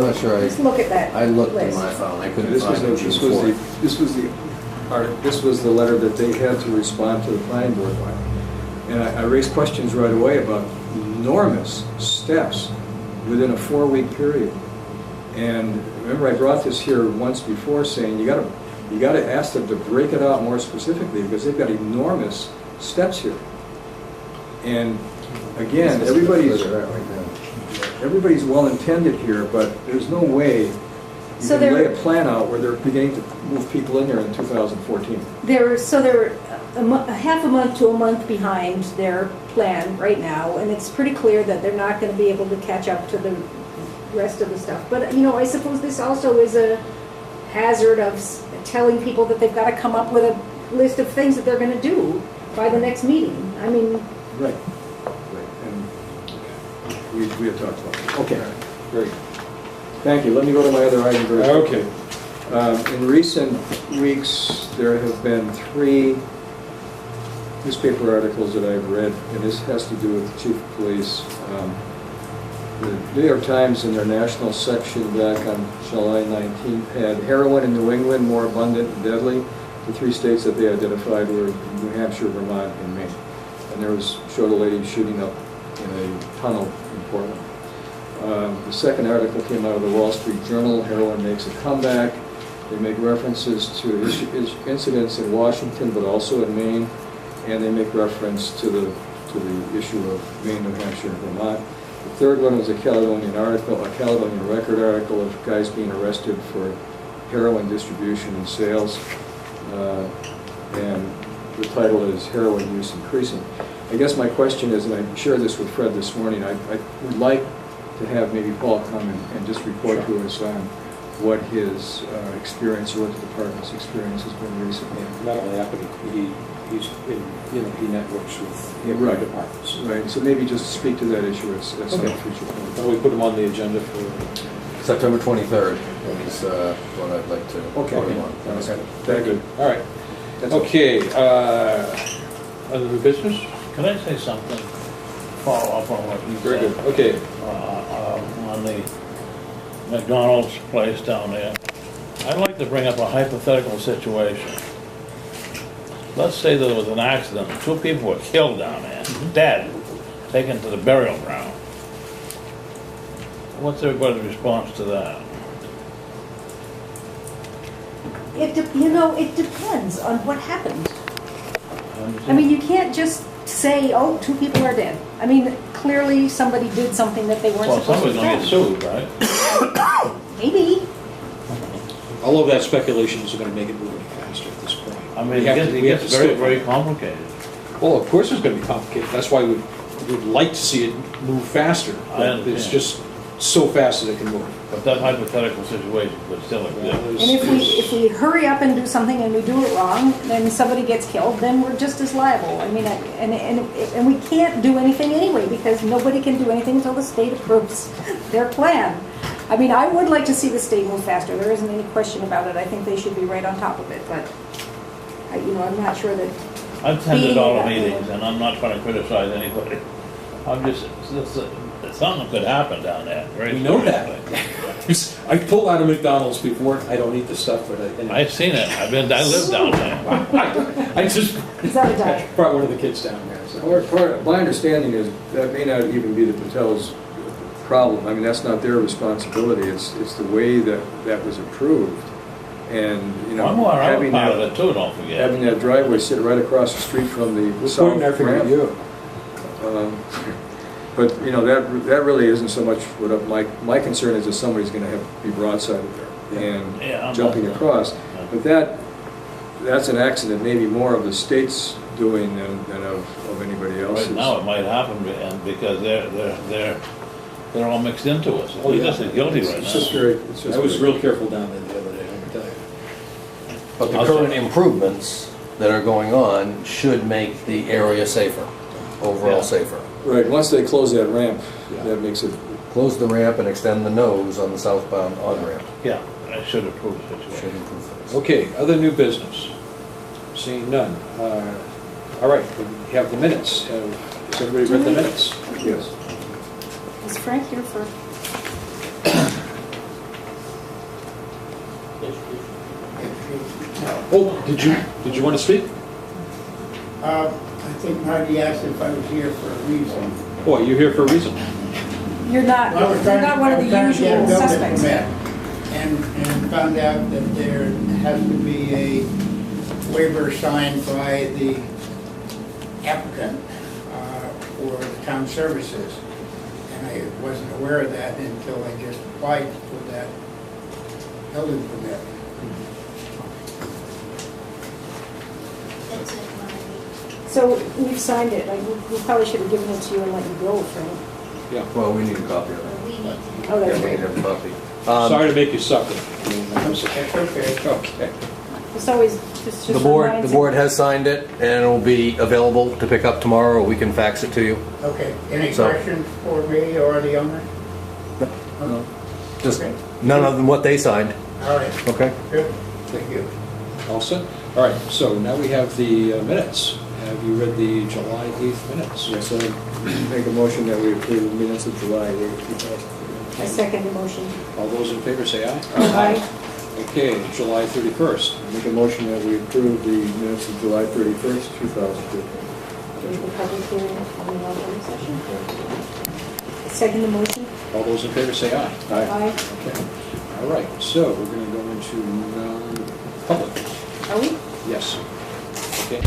Speaker 10: not sure.
Speaker 4: Let's look at that.
Speaker 10: I looked
Speaker 4: list.
Speaker 10: in my phone, I couldn't find it.
Speaker 6: This was the letter that they had to respond to the planning board by. And I raised questions right away about enormous steps within a 4-week period. And remember, I brought this here once before saying you got to ask them to break it out more specifically, because they've got enormous steps here. And again, everybody's well-intended here, but there's no way you can lay a plan out where they're beginning to move people in there in 2014.
Speaker 4: They're a half a month to a month behind their plan right now, and it's pretty clear that they're not going to be able to catch up to the rest of the stuff. But I suppose this also is hazard of telling people that they've got to come up with a list of things that they're going to do by the next meeting. I mean,
Speaker 6: Right. Right. And we had talked about it.
Speaker 1: Okay, great.
Speaker 6: Thank you. Let me go to my other item very quickly.
Speaker 1: Okay.
Speaker 6: In recent weeks, there have been 3 newspaper articles that I've read, and this has to do with the chief of police. The New York Times in their national section back on July 19th had heroin in New England more abundant and deadly. The 3 states that they identified were New Hampshire, Vermont, and Maine. And there showed a lady shooting up in a tunnel in Portland. The second article came out of the Wall Street Journal. Heroin makes a comeback. They make references to incidents in Washington, but also in Maine, and they make reference to the issue of Maine, New Hampshire, and Vermont. The third one was a Caledonian article, a Caledonian Record article of guys being arrested for heroin distribution and sales, and the title is Heroin Use Increasing. I guess my question is, and I shared this with Fred this morning, I would like to have maybe Paul come and just report to us on what his experience, or what the department's experience has been recently.
Speaker 1: Not only that, but he's in, he networks with
Speaker 6: Right.
Speaker 1: departments.
Speaker 6: Right, so maybe just speak to that issue at some future point.
Speaker 1: So we put him on the agenda for...
Speaker 10: September 23rd is what I'd like to
Speaker 6: Okay.
Speaker 10: put him on.
Speaker 6: Okay. Very good.
Speaker 1: All right.
Speaker 6: That's all.
Speaker 1: Okay, other new business?
Speaker 7: Can I say something? Follow up on what you
Speaker 1: Very
Speaker 7: said.
Speaker 1: good, okay.
Speaker 7: On the McDonald's place down there. I'd like to bring up a hypothetical situation. Let's say there was an accident, 2 people were killed down there, dead, taken to the burial ground. What's everybody's response to that?
Speaker 4: it depends on what happened. I mean, you can't just say, oh, 2 people are dead. I mean, clearly somebody did something that they weren't
Speaker 7: Well,
Speaker 4: supposed to
Speaker 7: somebody's
Speaker 4: do.
Speaker 7: gonna get sued, right?
Speaker 4: Maybe.
Speaker 1: All of that speculation is going to make it move any faster at this point.
Speaker 7: I mean,
Speaker 1: We have to-
Speaker 7: it
Speaker 1: we have
Speaker 7: gets
Speaker 1: to
Speaker 7: very,
Speaker 1: still-
Speaker 7: very complicated.
Speaker 1: Well, of course it's going to be complicated. That's why we'd like to see it move faster.
Speaker 7: I
Speaker 1: But
Speaker 7: understand.
Speaker 1: it's just so fast that it can move.
Speaker 7: But that hypothetical situation could still exist.
Speaker 4: And if we hurry up and do something and we do it wrong, then somebody gets killed, then we're just as liable. I mean, and we can't do anything anyway, because nobody can do anything until the state approves their plan. I mean, I would like to see the state move faster. There isn't any question about it. I think they should be right on top of it, but, I'm not sure that.
Speaker 7: I've attended
Speaker 4: Being
Speaker 7: all the
Speaker 4: that-
Speaker 7: meetings, and I'm not trying to criticize anybody. I'm just, something could happen down there. Very
Speaker 1: We know that.
Speaker 7: seriously.
Speaker 1: I pulled out of McDonald's before. I don't eat the stuff, but
Speaker 7: I've seen it. I live down there.
Speaker 1: I just
Speaker 4: Is that a diet?
Speaker 1: brought one of the kids down there. So.
Speaker 6: My understanding is that may not even be the Patel's problem. I mean, that's not their responsibility. It's the way that was approved. And,
Speaker 7: I'm more, I'm
Speaker 6: having
Speaker 7: part of
Speaker 6: that,
Speaker 7: it too, don't forget.
Speaker 6: having that driveway sit right across the street from the
Speaker 1: We're
Speaker 6: south
Speaker 1: pointing our finger at
Speaker 6: ramp.
Speaker 1: you.
Speaker 6: But, that really isn't so much what my concern is that somebody's going to have to be broadsided there
Speaker 7: Yeah, I'm
Speaker 6: and jumping
Speaker 7: not-
Speaker 6: across. But that's an accident maybe more of the state's doing than of anybody else's.
Speaker 7: Right now, it might happen, and because they're all mixed into us.
Speaker 1: Oh, yeah.
Speaker 7: We're just guilty right
Speaker 6: It's just
Speaker 7: now.
Speaker 6: very, it's just
Speaker 1: I was
Speaker 6: very-
Speaker 1: real careful down there the other day, I can tell you.
Speaker 10: But the
Speaker 7: I'll
Speaker 10: current
Speaker 7: say-
Speaker 10: improvements that are going on should make the area safer, overall
Speaker 7: Yeah.
Speaker 10: safer.
Speaker 6: Right, once they close that ramp,
Speaker 1: Yeah.
Speaker 6: that makes it,
Speaker 10: Close the ramp and extend the nose on the southbound on-ramp.
Speaker 7: Yeah, I should approve the
Speaker 10: Should
Speaker 7: situation.
Speaker 10: improve things.
Speaker 1: Okay, other new business? Seeing none. All right, we have the minutes. Has everybody read the minutes?
Speaker 6: yes.
Speaker 4: Is Frank here for?
Speaker 1: Oh, did you want to speak?
Speaker 11: I think Marty asked if I was here for a reason.
Speaker 1: Boy, you're here for a reason.
Speaker 4: You're not one of the usual suspects.
Speaker 11: And found out that there has to be a waiver signed by the applicant for the town services. And I wasn't aware of that until I just applied for that building permit.
Speaker 4: So we've signed it. Like, we probably should have given it to you and let you go, Frank.
Speaker 10: Well, we need a copy of it.
Speaker 4: Oh, that's
Speaker 10: Yeah, we
Speaker 4: great.
Speaker 10: need a copy.
Speaker 1: Sorry to make you suffer. minutes.
Speaker 11: That's okay.
Speaker 1: Okay.
Speaker 4: It's always, just
Speaker 10: The
Speaker 4: reminds me.
Speaker 10: board has signed it, and it'll be available to pick up tomorrow, or we can fax it to you.
Speaker 11: Okay, any
Speaker 10: So-
Speaker 11: questions for me or the owner?
Speaker 10: No. Just
Speaker 11: Okay.
Speaker 10: none other than what they signed,
Speaker 11: All right,
Speaker 10: okay?
Speaker 11: good, thank you.
Speaker 1: All set? All right, so now we have the minutes. Have you read the July 8th minutes?
Speaker 6: Yes, I make a motion that we approve the minutes of July 8th, 2015.
Speaker 4: I second the motion.
Speaker 1: All those in favor say aye.
Speaker 4: Aye.
Speaker 1: Okay, July 31st.
Speaker 6: Make a motion that we approve the minutes of July 31st, 2015.
Speaker 4: There's the public hearing on the non-public session. Second the motion.
Speaker 1: All those in favor say aye.
Speaker 4: Aye.
Speaker 1: Okay. All right, so we're going to go into non-public.
Speaker 4: Are we?
Speaker 1: Yes. Okay.